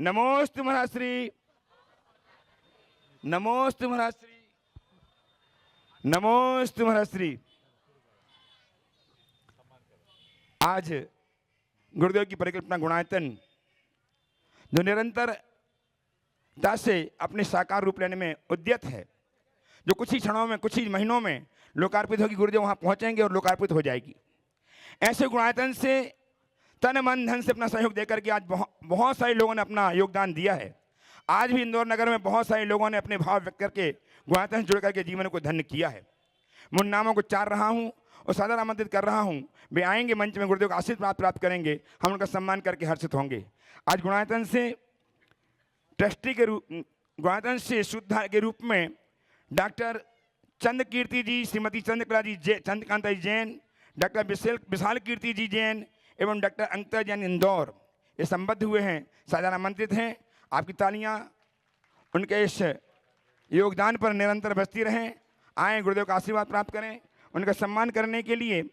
नमोस्तु महाश्री, नमोस्तु महाश्री, नमोस्तु महाश्री। आज गुरुदेव की परिकल्पना गुणायतन जो निरंतरता से अपने साकार रूप लेने में उद्यत है, जो कुछ ही क्षणों में, कुछ ही महीनों में लोकार्पित होगी, गुरुदेव वहां पहुंचेंगे और लोकार्पित हो जाएगी। ऐसे गुणायतन से तन मन धन से अपना सहयोग देकर के आज बहुत सारे लोगों ने अपना योगदान दिया है। आज भी इंदौर नगर में बहुत सारे लोगों ने अपने भाव व्यक्त करके गुणायतन से जुड़ करके जीवन को धन्य किया है। मैं उन नामों को चार रहा हूँ और सादर आमंत्रित कर रहा हूँ, वे आएंगे मंच में, गुरुदेव का आशीर्वाद प्राप्त करेंगे, हम उनका सम्मान करके हर्षित होंगे। आज गुणायतन से ट्रस्टी के रूप, गुणायतन से शुद्धा के रूप में डॉक्टर चंद्र कीर्ति जी, श्रीमती चंद्रकला जी, चंद्रकांता जी जैन, डॉक्टर विशाल कीर्ति जी जैन एवं डॉक्टर अंकिता जैन इंदौर, ये संबद्ध हुए हैं, साधारण आमंत्रित हैं। आपकी तालियां उनके इस योगदान पर निरंतर बजती रहें। आए गुरुदेव का आशीर्वाद प्राप्त करें। उनका सम्मान करने के लिए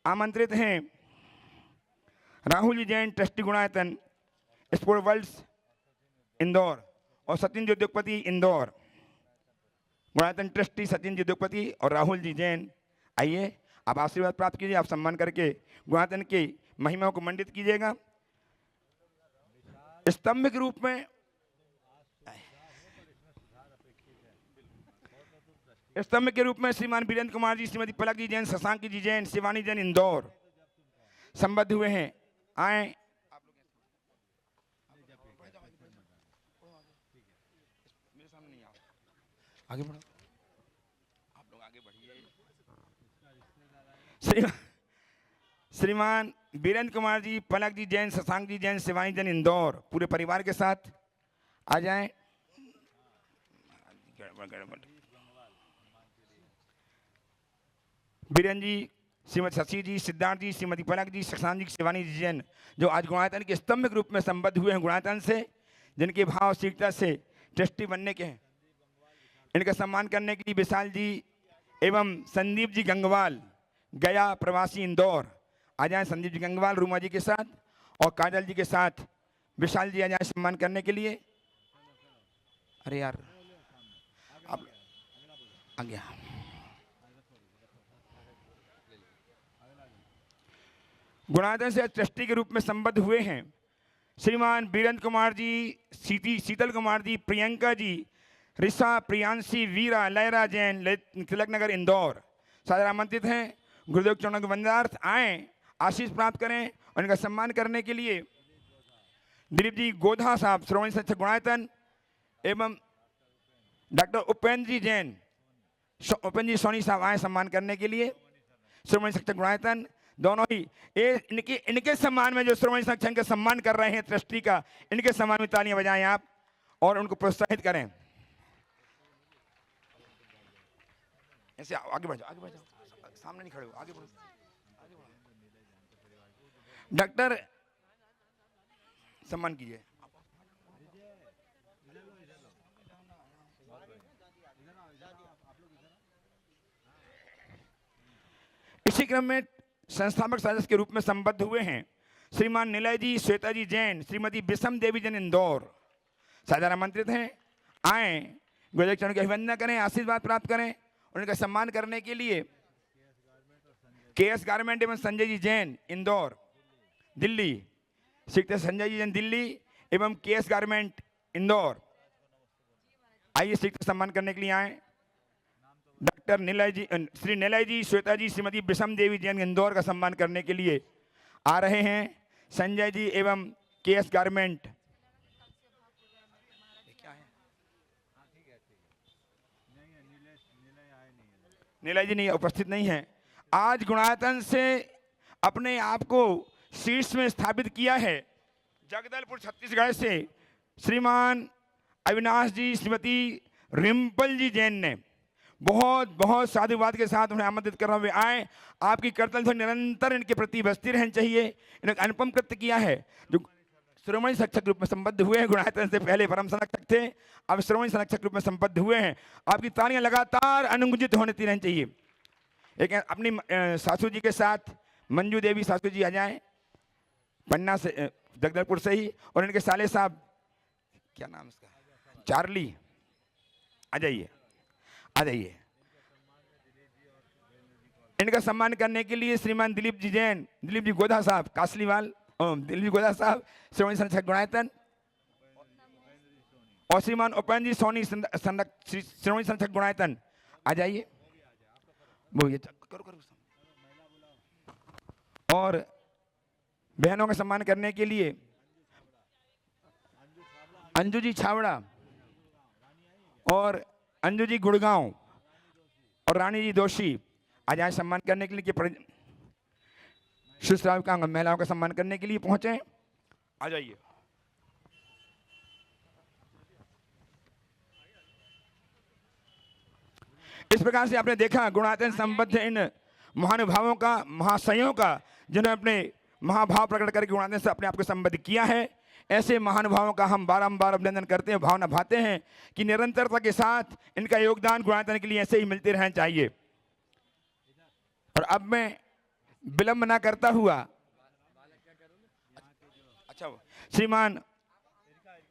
आमंत्रित हैं Rahul ji Jain, trustee Gunayatan sport worlds Indore, और सचिन जी उद्योगपति इंदौर। गुणायतन ट्रस्टी सचिन जी उद्योगपति और राहुल जी जैन, आइए आप आशीर्वाद प्राप्त कीजिए। आप सम्मान करके गुणायतन की महिमा को मंडित कीजिएगा। स्तंभ के रूप में श्रीमान वीरेंद्र कुमार जी, श्रीमती पलक जी जैन, शशांक जी जैन, शिवानी जैन इंदौर संबद्ध हुए हैं। आए आगे बढ़ो, आप लोग आगे बढ़िए। श्रीमान वीरेंद्र कुमार जी, पलक जी जैन, शशांक जी जैन, शिवानी जैन इंदौर पूरे परिवार के साथ आ जाएं। वीरेंद्र जी, श्रीमती शशि जी, सिद्धार्थ जी, श्रीमती पलक जी, शशांक जी, शिवानी जी जैन, जो आज गुणायतन के स्तंभ के रूप में संबद्ध हुए हैं गुणायतन से, जिनके भाव शीघ्रता से ट्रस्टी बनने के हैं। इनका सम्मान करने के लिए विशाल जी एवं संदीप जी गंगवाल, गया प्रवासी इंदौर, आ जाए। संदीप जी गंगवाल रूमा जी के साथ और काजल जी के साथ विशाल जी आ जाए सम्मान करने के लिए। अरे यार आप आ गया। गुणायतन से ट्रस्टी के रूप में संबद्ध हुए हैं श्रीमान वीरेंद्र कुमार जी, शीतल कुमार जी, प्रियंका जी, ऋषा, प्रियांशी, वीरा, लयरा जैन, तिलक नगर इंदौर सादर आमंत्रित हैं। गुरुदेव के चरणों के वंदनार्थ आए, आशीष प्राप्त करें। और इनका सम्मान करने के लिए दिलीप जी गोधा साहब, श्रोमणी संरक्षक गुणायतन, एवं डॉक्टर उपेंद्र जी जैन, उपेंद्र जी सोनी साहब आए सम्मान करने के लिए। श्रोमणी संरक्षक गुणायतन दोनों ही इनके सम्मान में, जो श्रोमणी संरक्षक का सम्मान कर रहे हैं ट्रस्टी का, इनके सम्मान में तालियां बजाएं आप और उनको प्रोत्साहित करें। ऐसे आगे बढ़ जाओ, आगे बढ़ जाओ, सामने नहीं खड़े हो, आगे बढ़ो, आगे बढ़ो। डॉक्टर सम्मान कीजिए। इसी क्रम में संस्थापक सदस्य के रूप में संबद्ध हुए हैं श्रीमान निलय जी, श्वेता जी जैन, श्रीमती विषम देवी जैन इंदौर साधारण आमंत्रित हैं। आए गुरुदेव चरण की अभिवंदना करें, आशीर्वाद प्राप्त करें। उनका सम्मान करने के लिए केएस गारमेंट एवं संजय जी जैन इंदौर दिल्ली, शिक्षक संजय जी जैन दिल्ली एवं केएस गारमेंट इंदौर, आइए शिक्षक सम्मान करने के लिए आए। डॉक्टर निलय जी, श्री निलय जी, श्वेता जी, श्रीमती विषम देवी जैन इंदौर का सम्मान करने के लिए आ रहे हैं संजय जी एवं केएस गारमेंट। क्या है? निलय जी नहीं उपस्थित नहीं है। आज गुणायतन से अपने आप को शीर्ष में स्थापित किया है जगदलपुर छत्तीसगढ़ से श्रीमान अविनाश जी, श्रीमती रिम्पल जी जैन ने बहुत बहुत साधुवाद के साथ उन्हें आमंत्रित कर रहे आए। आपकी कर्तव्य निरंतर इनके प्रति बस्ती रहनी चाहिए। इन्होंने अनुपम कृत्य किया है, जो श्रोमणी संरक्षक रूप में संबद्ध हुए हैं। गुणायतन से पहले परम संरक्षक थे, अब श्रोमणी संरक्षक रूप में संबद्ध हुए हैं। आपकी तालियां लगातार अनुगुंजित होती रहनी चाहिए। एक अपनी सासू जी के साथ मंजू देवी सासू जी आ जाएं, पन्ना से जगदलपुर से ही, और इनके साले साहब क्या नाम इसका, चार्ली, आ जाइए आ जाइए। इनका सम्मान करने के लिए श्रीमान दिलीप जी जैन, दिलीप जी गोधा साहब कासलीवाल, दिलीप जी गोधा साहब श्रोमणी संरक्षक गुणायतन, और श्रीमान उपेंद्र जी सोनी श्रोमणी संरक्षक गुणायतन, आ जाइए। वो ये करो करो। और बहनों का सम्मान करने के लिए अंजू जी छावड़ा और अंजू जी गुड़गांव और रानी जी दोषी आज यहाँ सम्मान करने के लिए सुश्राव का महिलाओं का सम्मान करने के लिए पहुंचे। आ जाइए। इस प्रकार से आपने देखा गुणायतन संबद्ध इन महानुभावों का, महाशयों का, जिन्होंने अपने महाभाव प्रकट करके गुणायतन से अपने आप को संबद्ध किया है। ऐसे महानुभावों का हम बारंबार अभिनंदन करते हैं, भावना भाते हैं कि निरंतरता के साथ इनका योगदान गुणायतन के लिए ऐसे ही मिलते रहना चाहिए। और अब मैं विलंब ना करता हुआ, अच्छा श्रीमान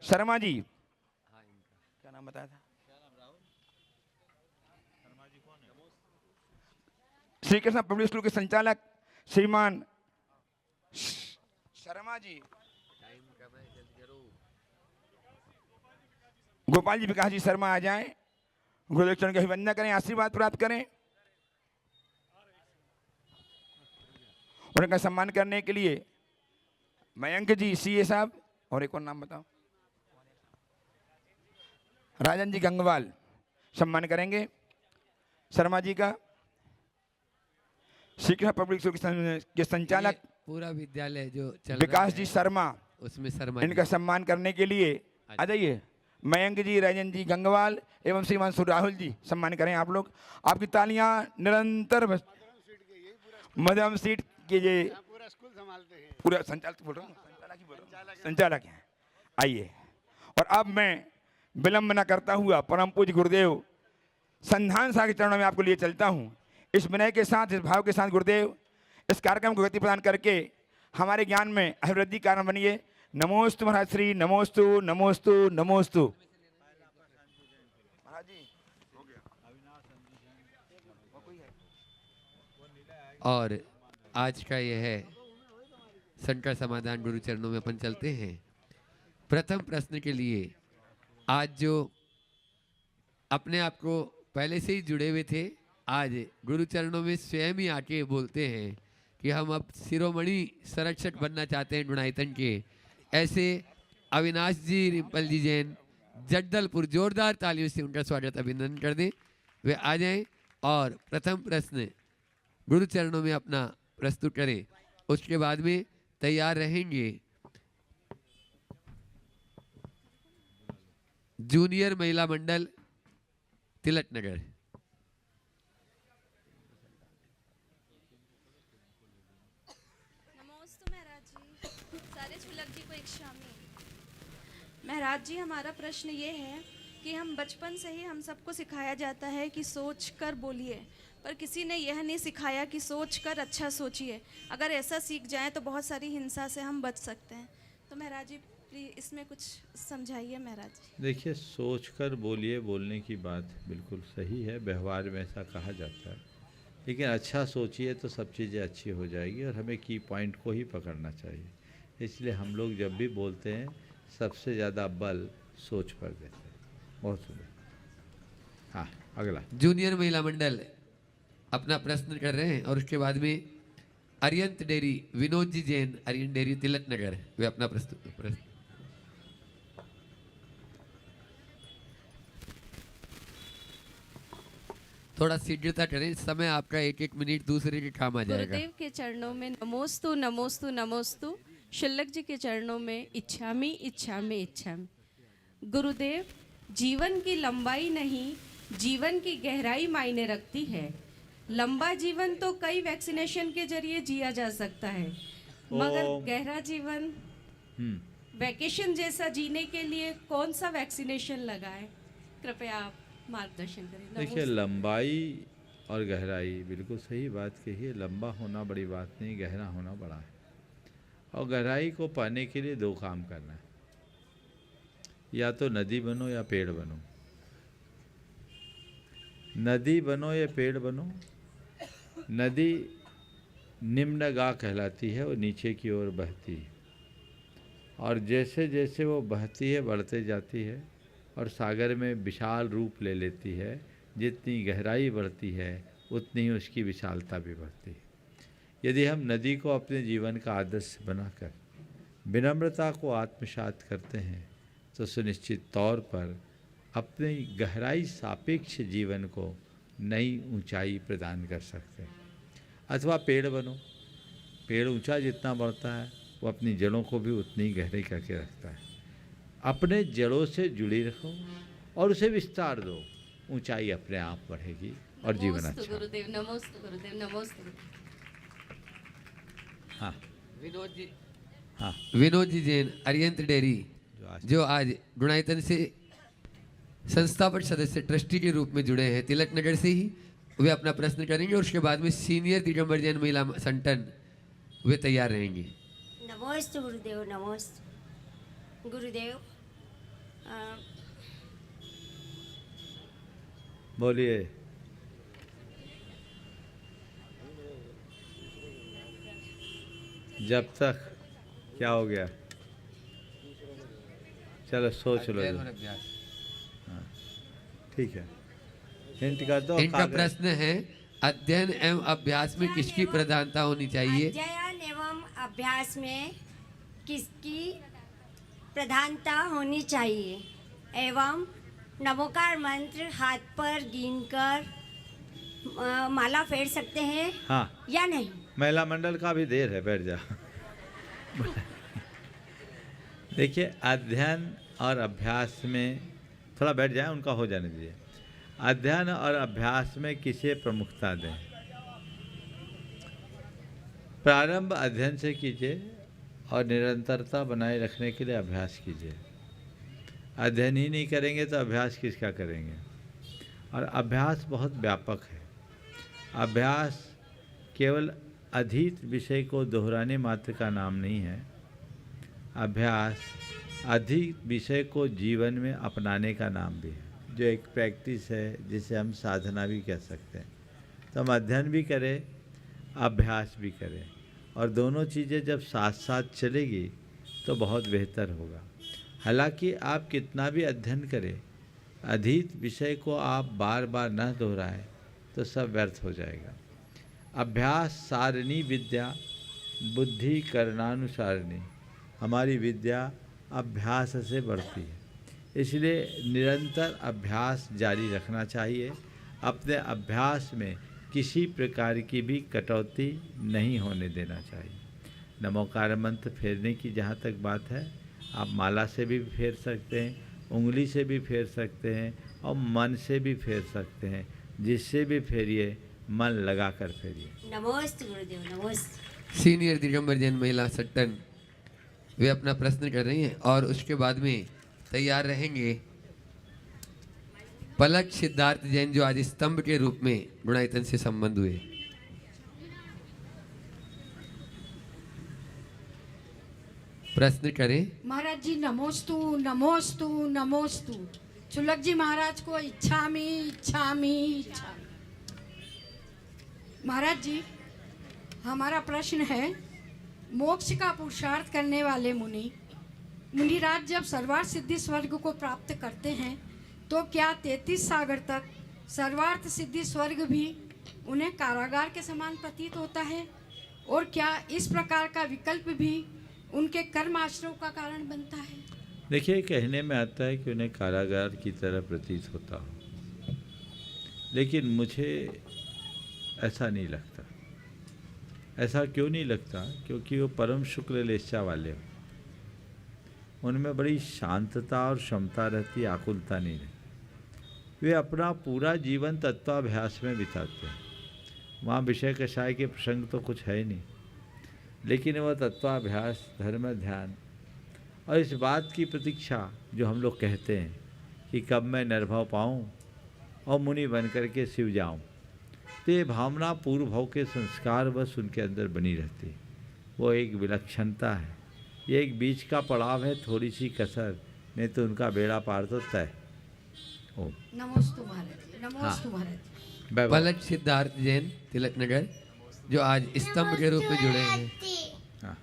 शर्मा जी, क्या नाम बताया था, श्री कृष्ण पब्लिक स्कूल के संचालक श्रीमान शर्मा जी, गोपाल जी विकास जी शर्मा आ जाएं, गुरुदेव चरण की अभिवंदना करें, आशीर्वाद प्राप्त करें। उनका सम्मान करने के लिए मयंक जी सीए साहब, और एक और नाम बताओ, राजन जी गंगवाल सम्मान करेंगे शर्मा जी का। श्री कृष्ण पब्लिक स्कूल के संचालक पूरा विद्यालय जो चल विकास जी शर्मा, उसमें शर्मा इनका सम्मान करने के लिए आ जाइए। मयंक जी, राजन जी गंगवाल एवं श्रीमान राहुल जी सम्मान करें आप लोग। आपकी तालियां निरंतर मध्यम सीट के ये पूरा स्कूल संभालते हैं, पूरा संचालक बोल रहा हूँ, संचालक हैं। आइए। और अब मैं विलंब न करता हुआ परम पूज्य गुरुदेव संधान सागर के चरणों में आपको लिए चलता हूँ। इस विनय के साथ, इस भाव के साथ गुरुदेव इस कार्यक्रम को गति प्रदान करके हमारे ज्ञान में अभिवृद्धि कारण बनिए। नमोस्तु महाराज श्री, नमोस्तु नमोस्तु नमोस्तु। महाराज जी हो गया। और आज का यह है संकट समाधान गुरु चरणों में अपन चलते हैं। प्रथम प्रश्न के लिए आज जो अपने आप को पहले से ही जुड़े हुए थे, आज गुरु चरणों में स्वयं ही आके बोलते हैं कि हम अब शिरोमणि संरक्षक बनना चाहते हैं गुणायतन के, ऐसे अविनाश जी रिम्पल जी जैन जगदलपुर, जोरदार तालियों से उनका स्वागत अभिनंदन कर दें। वे आ जाएं और प्रथम प्रश्न गुरु चरणों में अपना प्रस्तुत करें। उसके बाद में तैयार रहेंगे जूनियर महिला मंडल तिलक नगर। महाराज जी, हमारा प्रश्न ये है कि हम बचपन से ही हम सबको सिखाया जाता है कि सोच कर बोलिए, पर किसी ने यह नहीं सिखाया कि सोच कर अच्छा सोचिए। अगर ऐसा सीख जाएं तो बहुत सारी हिंसा से हम बच सकते हैं। तो महाराज जी प्लीज इसमें कुछ समझाइए। महाराज जी देखिए, सोच कर बोलिए, बोलने की बात बिल्कुल सही है, व्यवहार में ऐसा कहा जाता है, लेकिन अच्छा सोचिए तो सब चीज़ें अच्छी हो जाएगी और हमें की पॉइंट को ही पकड़ना चाहिए। इसलिए हम लोग जब भी बोलते हैं सबसे ज़्यादा बल सोच पर देते हैं। बहुत सुंदर। हाँ, अगला जूनियर महिला मंडल अपना प्रश्न कर रहे हैं और उसके बाद में अरियंत डेयरी विनोद जी जैन, अरियंत डेयरी तिलक नगर, वे अपना प्रश्न थोड़ा शीघ्रता करें, समय आपका 1-1 मिनट दूसरे के काम आ जाएगा। गुरुदेव के चरणों में नमोस्तु नमोस्तु नमोस्तु। शिल्लक जी के चरणों में इच्छामि इच्छामि इच्छामि। गुरुदेव, जीवन की लंबाई नहीं, जीवन की गहराई मायने रखती है। लंबा जीवन तो कई वैक्सीनेशन के जरिए जिया जा सकता है, मगर गहरा जीवन वैकेशन जैसा जीने के लिए कौन सा वैक्सीनेशन लगाए? कृपया आप मार्गदर्शन करें। देखिए, लंबाई और गहराई, बिल्कुल सही बात कही है। लंबा होना बड़ी बात नहीं, गहरा होना बड़ा है। और गहराई को पाने के लिए 2 काम करना है। या तो नदी बनो या पेड़ बनो। नदी बनो या पेड़ बनो। नदी निम्नगा कहलाती है, वो नीचे की ओर बहती है, और जैसे जैसे वो बहती है बढ़ते जाती है और सागर में विशाल रूप ले लेती है। जितनी गहराई बढ़ती है उतनी ही उसकी विशालता भी बढ़ती है। यदि हम नदी को अपने जीवन का आदर्श बनाकर विनम्रता को आत्मसात करते हैं तो सुनिश्चित तौर पर अपनी गहराई सापेक्ष जीवन को नई ऊंचाई प्रदान कर सकते हैं। अथवा पेड़ बनो। पेड़ ऊंचा जितना बढ़ता है वो अपनी जड़ों को भी उतनी ही गहरी करके रखता है। अपने जड़ों से जुड़ी रखो और उसे विस्तार दो, ऊंचाई अपने आप बढ़ेगी और जीवन नमोस्तु अच्छा। गुरुदेव, नमोस्तु गुरुदेव, नमोस्तु गुरुदेव। हाँ विनोद जी जैन, अरियंत डेयरी, जो आज गुणायतन से संस्थापक सदस्य ट्रस्टी के रूप में जुड़े हैं, तिलक नगर से ही, वे अपना प्रश्न करेंगे और उसके बाद में सीनियर दिगंबर जैन महिला संगठन वे तैयार रहेंगे। नमोस्तु गुरुदेव, नमोस्तु गुरुदेव। बोलिए। जब तक क्या हो गया? चलो सोच लो। हाँ ठीक है, हिंट कर दो। इनका प्रश्न है, अध्ययन एवं अभ्यास में किसकी प्रधानता होनी चाहिए? अध्ययन एवं अभ्यास में किसकी प्रधानता होनी चाहिए एवं नमोकार मंत्र हाथ पर गिनकर माला फेर सकते हैं हाँ या नहीं? महिला मंडल का भी देर है, बैठ जा। देखिए, अध्ययन और अभ्यास में थोड़ा बैठ जाए, उनका हो जाने दीजिए। अध्ययन और अभ्यास में किसे प्रमुखता दें? प्रारंभ अध्ययन से कीजिए और निरंतरता बनाए रखने के लिए अभ्यास कीजिए। अध्ययन ही नहीं करेंगे तो अभ्यास किसका करेंगे? और अभ्यास बहुत व्यापक है। अभ्यास केवल अधीत विषय को दोहराने मात्र का नाम नहीं है। अभ्यास अधिक विषय को जीवन में अपनाने का नाम भी है, जो एक प्रैक्टिस है, जिसे हम साधना भी कह सकते हैं। तो हम अध्ययन भी करें, अभ्यास भी करें, और दोनों चीज़ें जब साथ साथ चलेगी तो बहुत बेहतर होगा। हालांकि आप कितना भी अध्ययन करें, अधीत विषय को आप बार बार न दोहराएं तो सब व्यर्थ हो जाएगा। अभ्यास सारिणी विद्या बुद्धि करणानुसारिणी। हमारी विद्या अभ्यास से बढ़ती है, इसलिए निरंतर अभ्यास जारी रखना चाहिए। अपने अभ्यास में किसी प्रकार की भी कटौती नहीं होने देना चाहिए। नमोकार मंत्र फेरने की जहाँ तक बात है, आप माला से भी फेर सकते हैं, उंगली से भी फेर सकते हैं और मन से भी फेर सकते हैं। जिससे भी फेरिए, मन लगा कर फेरिए। नमोस्तु गुरुदेव, नमोस्तु। सीनियर दिगंबर जैन महिला संगठन वे अपना प्रश्न कर रही हैं और उसके बाद में तैयार रहेंगे पलक सिद्धार्थ जैन, जो आज स्तंभ के रूप में गुणायतन से संबंध हुए। प्रश्न करें। महाराज जी नमोस्तु, नमोस्तु, नमोस्तु। चुलक जी महाराज को इच्छामि, इच्छामि, इच्छामि। महाराज जी, हमारा प्रश्न है, मोक्ष का पुरुषार्थ करने वाले मुनिराज जब सर्वार्थ सिद्धि स्वर्ग को प्राप्त करते हैं तो क्या 33 सागर तक सर्वार्थ सिद्धि स्वर्ग भी उन्हें कारागार के समान प्रतीत होता है? और क्या इस प्रकार का विकल्प भी उनके कर्म आश्रव का कारण बनता है? देखिए, कहने में आता है कि उन्हें कारागार की तरह प्रतीत होता हो, लेकिन मुझे ऐसा नहीं लगता। ऐसा क्यों नहीं लगता? क्योंकि वो परम शुक्ल लेशा वाले हो, उनमें बड़ी शांतता और क्षमता रहती, आकुलता नहीं रहती। वे अपना पूरा जीवन तत्वाभ्यास में बिताते हैं। वहाँ विषय कषाय के प्रसंग तो कुछ है ही नहीं, लेकिन वह तत्वाभ्यास, धर्म, ध्यान और इस बात की प्रतीक्षा जो हम लोग कहते हैं कि कब मैं निर्भव पाऊँ और मुनि बन करके शिव जाऊँ, तो ये भावना पूर्व भाव के संस्कार बस उनके अंदर बनी रहती है। वो एक विलक्षणता है, ये एक बीच का पड़ाव है, थोड़ी सी कसर, नहीं तो उनका बेड़ा पार तो तय। ओम। नमोस्तु महाराज, नमोस्तु महाराज। वैभव। पलक सिद्धार्थ जैन तिलक नगर जो आज स्तंभ के रूप में जुड़े हैं। हाँ।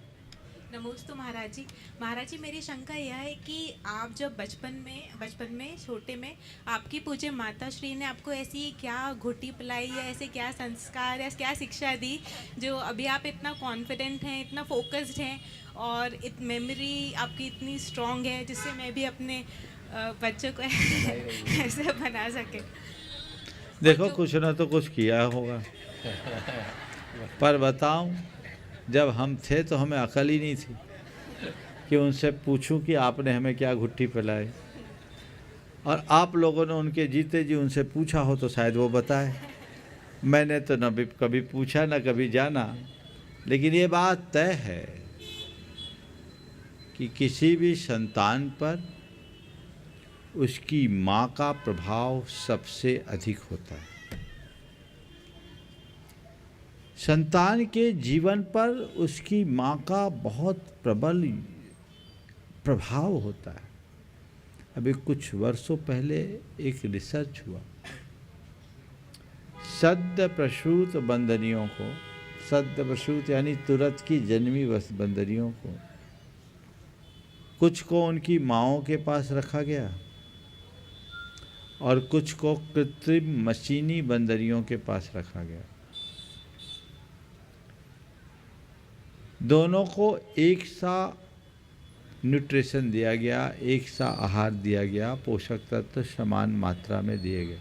नमोस्तु महाराज जी। महाराज जी, मेरी शंका यह है कि आप जब बचपन में छोटे में आपकी पूज्य माता श्री ने आपको ऐसी क्या घुट्टी पिलाई या ऐसे क्या संस्कार या क्या शिक्षा दी जो अभी आप इतना कॉन्फिडेंट हैं, इतना फोकस्ड हैं और मेमोरी आपकी इतनी स्ट्रांग है जिससे मैं भी अपने बच्चों को ऐसे बना सके। देखो कुछ ना तो कुछ किया होगा, पर बताऊं, जब हम थे तो हमें अकल ही नहीं थी कि उनसे पूछूं कि आपने हमें क्या घुट्टी पिलाई, और आप लोगों ने उनके जीते जी उनसे पूछा हो तो शायद वो बताए। मैंने तो न कभी पूछा न कभी जाना, लेकिन ये बात तय है कि किसी भी संतान पर उसकी माँ का प्रभाव सबसे अधिक होता है। संतान के जीवन पर उसकी माँ का बहुत प्रबल प्रभाव होता है। अभी कुछ वर्षों पहले एक रिसर्च हुआ, सद्य प्रसूत बंदरियों को, सद्य प्रसूत यानी तुरंत की जन्मी बंदरियों को, कुछ को उनकी माँओं के पास रखा गया और कुछ को कृत्रिम मशीनी बंदरियों के पास रखा गया। दोनों को एक सा न्यूट्रिशन दिया गया, एक सा आहार दिया गया, पोषक तत्व समान मात्रा में दिए गए।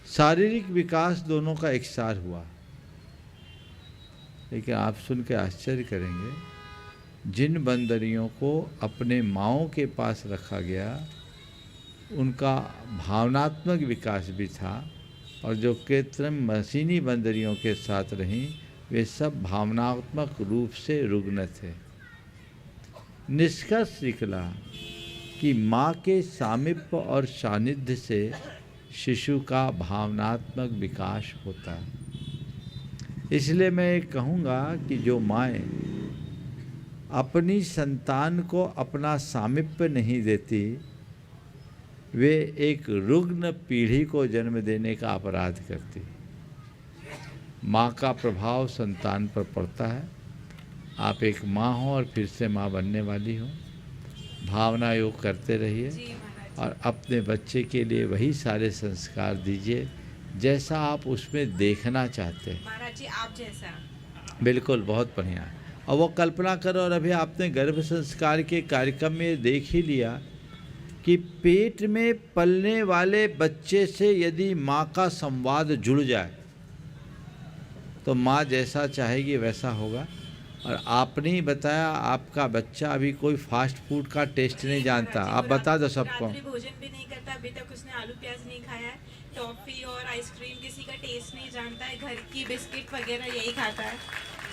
शारीरिक विकास दोनों का एक सार हुआ, लेकिन आप सुन के आश्चर्य करेंगे, जिन बंदरियों को अपने माँओं के पास रखा गया उनका भावनात्मक विकास भी था, और जो कृत्रिम मशीनी बंदरियों के साथ रहीं वे सब भावनात्मक रूप से रुग्ण थे। निष्कर्ष निकला कि माँ के सामीप्य और सानिध्य से शिशु का भावनात्मक विकास होता है। इसलिए मैं कहूँगा कि जो माएँ अपनी संतान को अपना सामीप्य नहीं देती, वे एक रुग्ण पीढ़ी को जन्म देने का अपराध करती। माँ का प्रभाव संतान पर पड़ता है। आप एक माँ हो और फिर से माँ बनने वाली हो। भावना योग करते रहिए और अपने बच्चे के लिए वही सारे संस्कार दीजिए जैसा आप उसमें देखना चाहते हैं। महाराज जी, आप जैसा। बिल्कुल, बहुत बढ़िया। और वो कल्पना करो, और अभी आपने गर्भ संस्कार के कार्यक्रम में देख ही लिया कि पेट में पलने वाले बच्चे से यदि माँ का संवाद जुड़ जाए तो माँ जैसा चाहेगी वैसा होगा। और आपने ही बताया आपका बच्चा अभी कोई फास्ट फूड का टेस्ट नहीं जानता, आप बता दो सबको। रात्रि भोजन भी नहीं करता, अभी तक उसने आलू प्याज नहीं खाया है, टॉफी और आइसक्रीम किसी का टेस्ट नहीं जानता है, घर की बिस्किट वगैरह यही खाता है।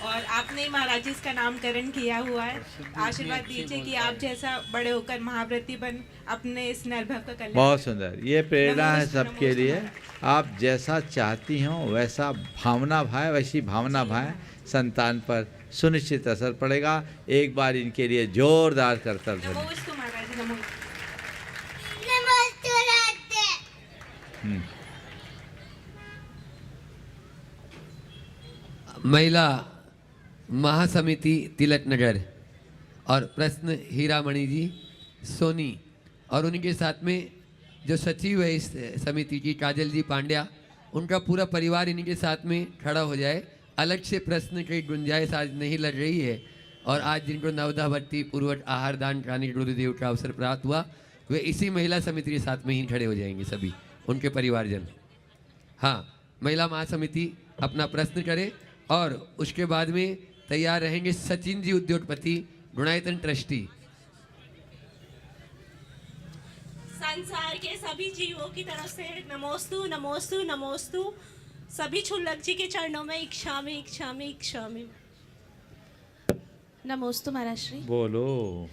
और आपने महाराज जी इसका नामकरण किया हुआ है। आशीर्वाद दीजिए कि आप जैसा बड़े होकर महाव्रती बन अपने इस निर्भव का कल्याण। बहुत सुंदर, ये प्रेरणा है सबके लिए। आप जैसा चाहती हो वैसा भावना भाए, वैसी भावना भाए, संतान पर सुनिश्चित असर पड़ेगा। एक बार इनके लिए जोरदार करतल ध्वनि। नमोस्तु महाराज जी, नमोस्तु। महिला महासमिति तिलक नगर और प्रश्न हीरामणि जी सोनी, और उनके साथ में जो सचिव है इस समिति की काजल जी पांड्या, उनका पूरा परिवार इनके साथ में खड़ा हो जाए। अलग से प्रश्न की गुंजाइश आज नहीं लग रही है। और आज जिनको नवदा भट्टी पूर्वट आहार दान कराने के गुरुदेव का अवसर प्राप्त हुआ, वे इसी महिला समिति के साथ में ही खड़े हो जाएंगे सभी उनके परिवारजन। हाँ, महिला महासमिति अपना प्रश्न करे और उसके बाद में तैयार रहेंगे सचिन जी उद्योगपति, गुणायतन ट्रस्टी। संसार के सभी जीवों की तरफ से नमोस्तु नमोस्तु नमोस्तु। सभी क्षुल्लक जी के चरणों में इच्छामि इच्छामि इच्छामि। नमोस्तु महाराज श्री। बोलो।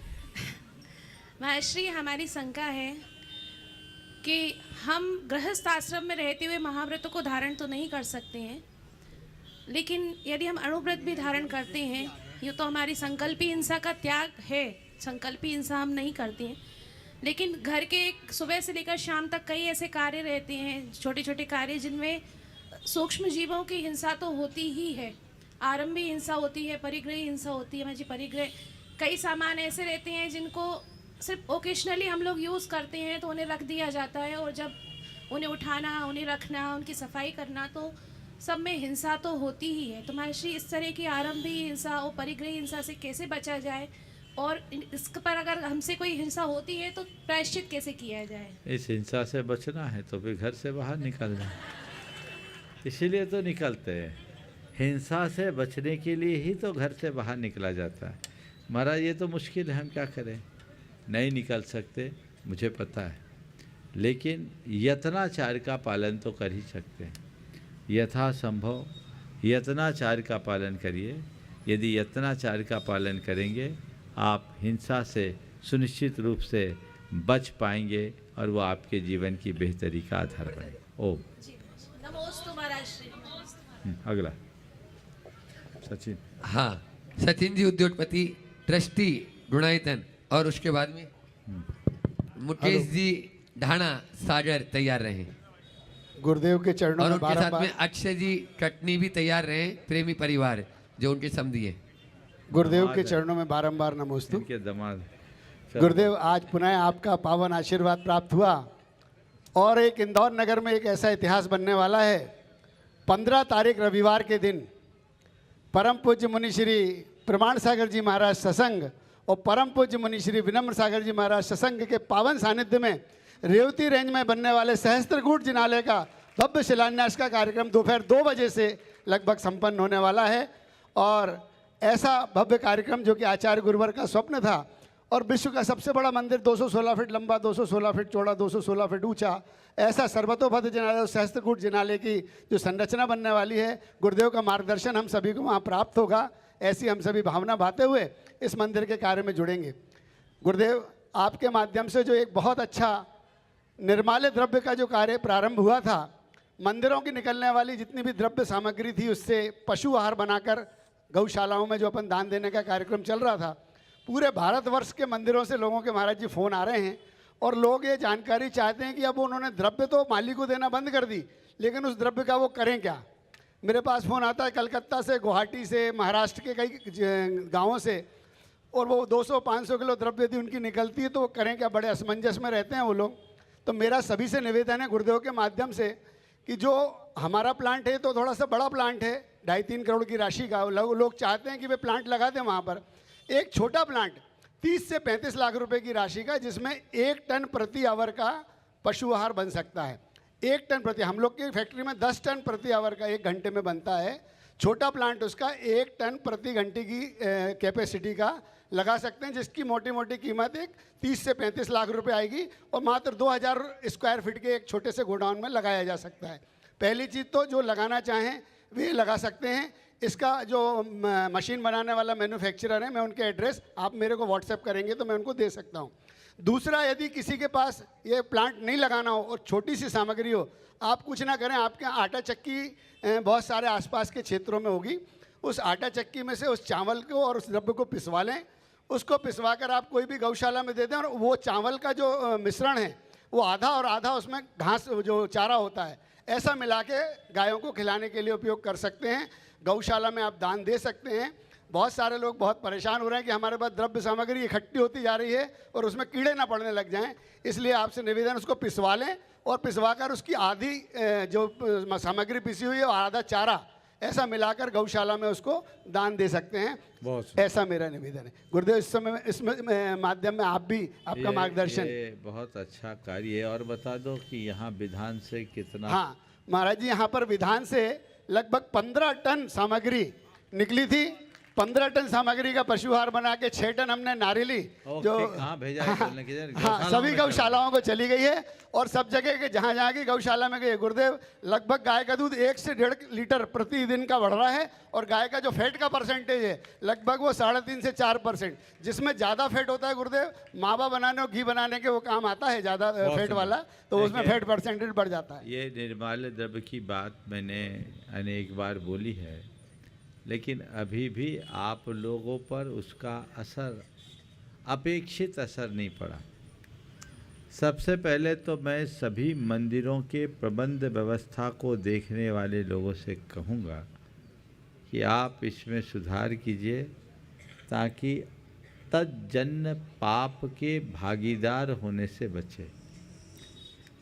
महाराज श्री, हमारी शंका है कि हम गृहस्थ आश्रम में रहते हुए महाव्रतों को धारण तो नहीं कर सकते हैं, लेकिन यदि हम अणुव्रत भी धारण करते हैं यूँ तो हमारी संकल्पी हिंसा का त्याग है, संकल्पी हिंसा हम नहीं करते हैं, लेकिन घर के एक सुबह से लेकर शाम तक कई ऐसे कार्य रहते हैं, छोटे छोटे कार्य, जिनमें सूक्ष्म जीवों की हिंसा तो होती ही है। आरंभी हिंसा होती है, परिग्रही हिंसा होती है। मैं जी परिग्रह, कई सामान ऐसे रहते हैं जिनको सिर्फ ओकेशनली हम लोग यूज़ करते हैं तो उन्हें रख दिया जाता है, और जब उन्हें उठाना, उन्हें रखना, उनकी सफाई करना, तो सब में हिंसा तो होती ही है। तो महर्षि, इस तरह की आरंभी हिंसा और परिग्रही हिंसा से कैसे बचा जाए, और इस पर अगर हमसे कोई हिंसा होती है तो प्रायश्चित कैसे किया जाए? इस हिंसा से बचना है तो फिर घर से बाहर निकलना है, इसीलिए तो निकलते हैं। हिंसा से बचने के लिए ही तो घर से बाहर निकला जाता है। महाराज ये तो मुश्किल है, हम क्या करें, नहीं निकल सकते, मुझे पता है, लेकिन यत्नाचार का पालन तो कर ही सकते हैं। यथासंभव यत्नाचार का पालन करिए। यदि यत्नाचार का पालन करेंगे आप हिंसा से सुनिश्चित रूप से बच पाएंगे और वो आपके जीवन की बेहतरी का आधार बने। ओम नमोस्तु महाराज श्री। अगला सचिन। हाँ, सचिन जी उद्योगपति, ट्रस्टी गुणायतन, और उसके बाद में मुकेश जी ढाणा सागर तैयार रहे, गुरुदेव के चरणों और में उनके साथ बारंबार में अक्षय जी कटनी भी तैयार रहे, प्रेमी परिवार जो उनके समधी है। गुरुदेव के चरणों में बारंबार नमोस्तु। इनके दामाद। गुरुदेव, आज पुनः आपका पावन आशीर्वाद प्राप्त हुआ और एक इंदौर नगर में एक ऐसा इतिहास बनने वाला है। 15 तारीख रविवार के दिन परम पूज्य मुनि श्री प्रमाण सागर जी महाराज सत्संग और परम पूज्य मुनि श्री विनम्र सागर जी महाराज सत्संग के पावन सानिध्य में रेवती रेंज में बनने वाले सहस्त्रकूट जिनालय का भव्य शिलान्यास का कार्यक्रम दोपहर 2 बजे से लगभग संपन्न होने वाला है। और ऐसा भव्य कार्यक्रम जो कि आचार्य गुरुवर का स्वप्न था, और विश्व का सबसे बड़ा मंदिर 216 फीट लंबा, 216 फीट चौड़ा, 216 फीट ऊंचा, ऐसा सर्वतोभद्र जिनालय सहस्त्रकूट जिनालय की जो संरचना बनने वाली है, गुरुदेव का मार्गदर्शन हम सभी को वहाँ प्राप्त होगा, ऐसी हम सभी भावना भाते हुए इस मंदिर के कार्य में जुड़ेंगे। गुरुदेव, आपके माध्यम से जो एक बहुत अच्छा निर्माल्य द्रव्य का जो कार्य प्रारंभ हुआ था, मंदिरों की निकलने वाली जितनी भी द्रव्य सामग्री थी उससे पशु आहार बनाकर गौशालाओं में जो अपन दान देने का कार्यक्रम चल रहा था, पूरे भारतवर्ष के मंदिरों से लोगों के महाराज जी फ़ोन आ रहे हैं और लोग ये जानकारी चाहते हैं कि अब उन्होंने द्रव्य तो माली को देना बंद कर दी, लेकिन उस द्रव्य का वो करें क्या। मेरे पास फ़ोन आता है कलकत्ता से, गुवाहाटी से, महाराष्ट्र के कई गाँवों से, और वो 200-500 किलो द्रव्य यदि उनकी निकलती है तो वो करें क्या, बड़े असमंजस में रहते हैं वो लोग। तो मेरा सभी से निवेदन है गुरुदेव के माध्यम से कि जो हमारा प्लांट है तो थोड़ा सा बड़ा प्लांट है, 2.5-3 करोड़ की राशि का, लोग चाहते हैं कि वे प्लांट लगा दें वहाँ पर। एक छोटा प्लांट 30 से 35 लाख रुपए की राशि का, जिसमें 1 टन प्रति आवर का पशु आहार बन सकता है। 1 टन प्रति, हम लोग की फैक्ट्री में 10 टन प्रति आवर का 1 घंटे में बनता है। छोटा प्लांट उसका 1 टन प्रति घंटे की कैपेसिटी का लगा सकते हैं, जिसकी मोटी मोटी कीमत एक 30 से 35 लाख रुपए आएगी और मात्र 2000 स्क्वायर फीट के एक छोटे से गोडाउन में लगाया जा सकता है। पहली चीज़ तो जो लगाना चाहें वे लगा सकते हैं। इसका जो मशीन बनाने वाला मैन्युफैक्चरर है, मैं उनके एड्रेस आप मेरे को व्हाट्सएप करेंगे तो मैं उनको दे सकता हूँ। दूसरा, यदि किसी के पास ये प्लांट नहीं लगाना हो और छोटी सी सामग्री हो, आप कुछ ना करें, आपके यहाँ आटा चक्की बहुत सारे आसपास के क्षेत्रों में होगी, उस आटा चक्की में से उस चावल को और उस द्रव्य को पिसवा लें। उसको पिसवा कर आप कोई भी गौशाला में दे दें, और वो चावल का जो मिश्रण है वो आधा और आधा उसमें घास जो चारा होता है ऐसा मिला के गायों को खिलाने के लिए उपयोग कर सकते हैं। गौशाला में आप दान दे सकते हैं। बहुत सारे लोग बहुत परेशान हो रहे हैं कि हमारे पास द्रव्य सामग्री इकट्ठी होती जा रही है और उसमें कीड़े ना पड़ने लग जाएं, इसलिए आपसे निवेदन, उसको पिसवा लें और पिसवा कर उसकी आधी जो सामग्री पिसी हुई है और आधा चारा ऐसा मिलाकर गौशाला में उसको दान दे सकते हैं। ऐसा मेरा निवेदन है गुरुदेव। इस समय इसमें माध्यम में आप भी, आपका मार्गदर्शन। ये बहुत अच्छा कार्य है। और बता दो कि यहाँ विधान से कितना? हाँ महाराज जी, यहाँ पर विधान से लगभग 15 टन सामग्री निकली थी। 15 टन सामग्री का पशु आहार बना के 6 टन हमने नारियली जो भेजा है, हाँ सभी गौशालाओं को चली गई है और सब जगह के जहाँ जहाँ की गौशाला में गई है। गुरुदेव, लगभग गाय का दूध 1 से 1.5 लीटर प्रतिदिन का बढ़ रहा है और गाय का जो फैट का परसेंटेज है लगभग वो 3.5 से 4%। जिसमें ज़्यादा फैट होता है गुरुदेव, मावा बनाने और घी बनाने के वो काम आता है ज़्यादा फैट वाला, तो उसमें फैट परसेंटेज बढ़ जाता है। ये निर्माल्य द्रव्य की बात मैंने अनेक बार बोली है, लेकिन अभी भी आप लोगों पर उसका असर, अपेक्षित असर नहीं पड़ा। सबसे पहले तो मैं सभी मंदिरों के प्रबंध व्यवस्था को देखने वाले लोगों से कहूँगा कि आप इसमें सुधार कीजिए ताकि तज्जन्य पाप के भागीदार होने से बचे।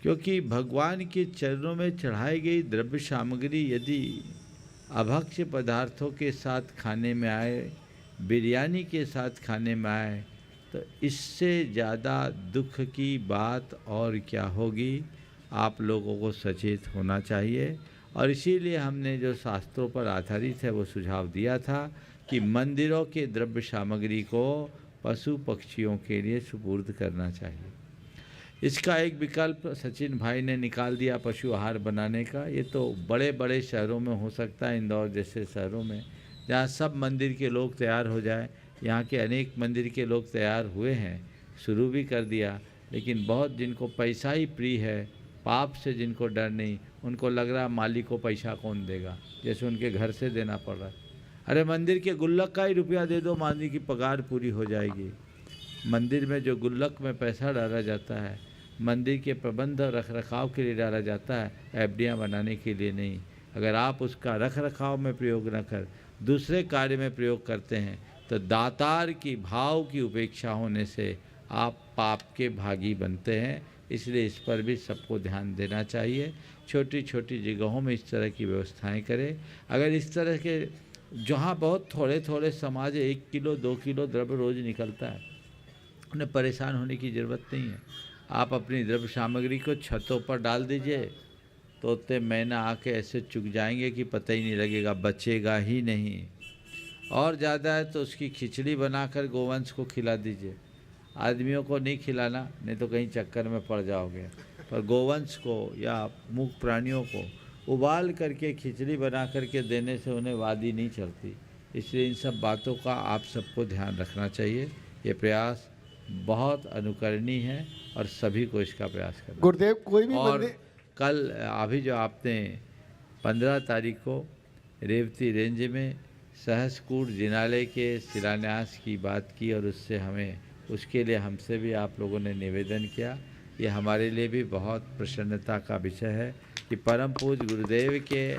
क्योंकि भगवान के चरणों में चढ़ाई गई द्रव्य सामग्री यदि अभक्ष्य पदार्थों के साथ खाने में आए, बिरयानी के साथ खाने में आए, तो इससे ज़्यादा दुख की बात और क्या होगी। आप लोगों को सचेत होना चाहिए और इसीलिए हमने जो शास्त्रों पर आधारित है वो सुझाव दिया था कि मंदिरों के द्रव्य सामग्री को पशु पक्षियों के लिए सुपुर्द करना चाहिए। इसका एक विकल्प सचिन भाई ने निकाल दिया पशु आहार बनाने का। ये तो बड़े बड़े शहरों में हो सकता है, इंदौर जैसे शहरों में जहाँ सब मंदिर के लोग तैयार हो जाए। यहाँ के अनेक मंदिर के लोग तैयार हुए हैं, शुरू भी कर दिया, लेकिन बहुत जिनको पैसा ही प्रिय है, पाप से जिनको डर नहीं, उनको लग रहा मालिक को पैसा कौन देगा, जैसे उनके घर से देना पड़ रहा है। अरे मंदिर के गुल्लक का ही रुपया दे दो, मालिक की पगार पूरी हो जाएगी। मंदिर में जो गुल्लक में पैसा डाला जाता है, मंदिर के प्रबंध और रख रखाव के लिए डाला जाता है, एफडियाँ बनाने के लिए नहीं। अगर आप उसका रख रखाव में प्रयोग न कर दूसरे कार्य में प्रयोग करते हैं तो दातार की भाव की उपेक्षा होने से आप पाप के भागी बनते हैं। इसलिए इस पर भी सबको ध्यान देना चाहिए। छोटी छोटी जगहों में इस तरह की व्यवस्थाएं करें। अगर इस तरह के जहाँ बहुत थोड़े थोड़े समाज 1 किलो 2 किलो द्रव्य रोज निकलता है, उन्हें परेशान होने की ज़रूरत नहीं है। आप अपनी द्रव्य सामग्री को छतों पर डाल दीजिए, तोते मैना आके ऐसे चुग जाएंगे कि पता ही नहीं लगेगा, बचेगा ही नहीं। और ज़्यादा है तो उसकी खिचड़ी बनाकर गोवंश को खिला दीजिए। आदमियों को नहीं खिलाना, नहीं तो कहीं चक्कर में पड़ जाओगे। पर गोवंश को या मूक प्राणियों को उबाल करके खिचड़ी बना करके देने से उन्हें वादी नहीं चलती। इसलिए इन सब बातों का आप सबको ध्यान रखना चाहिए। ये प्रयास बहुत अनुकरणीय है और सभी को इसका प्रयास करना। गुरुदेव कोई भी और मंदिर कल अभी जो आपने 15 तारीख को रेवती रेंज में सहसकूट जिनालय के शिलान्यास की बात की और उससे हमें उसके लिए हमसे भी आप लोगों ने निवेदन किया। ये हमारे लिए भी बहुत प्रसन्नता का विषय है कि परम पूज्य गुरुदेव के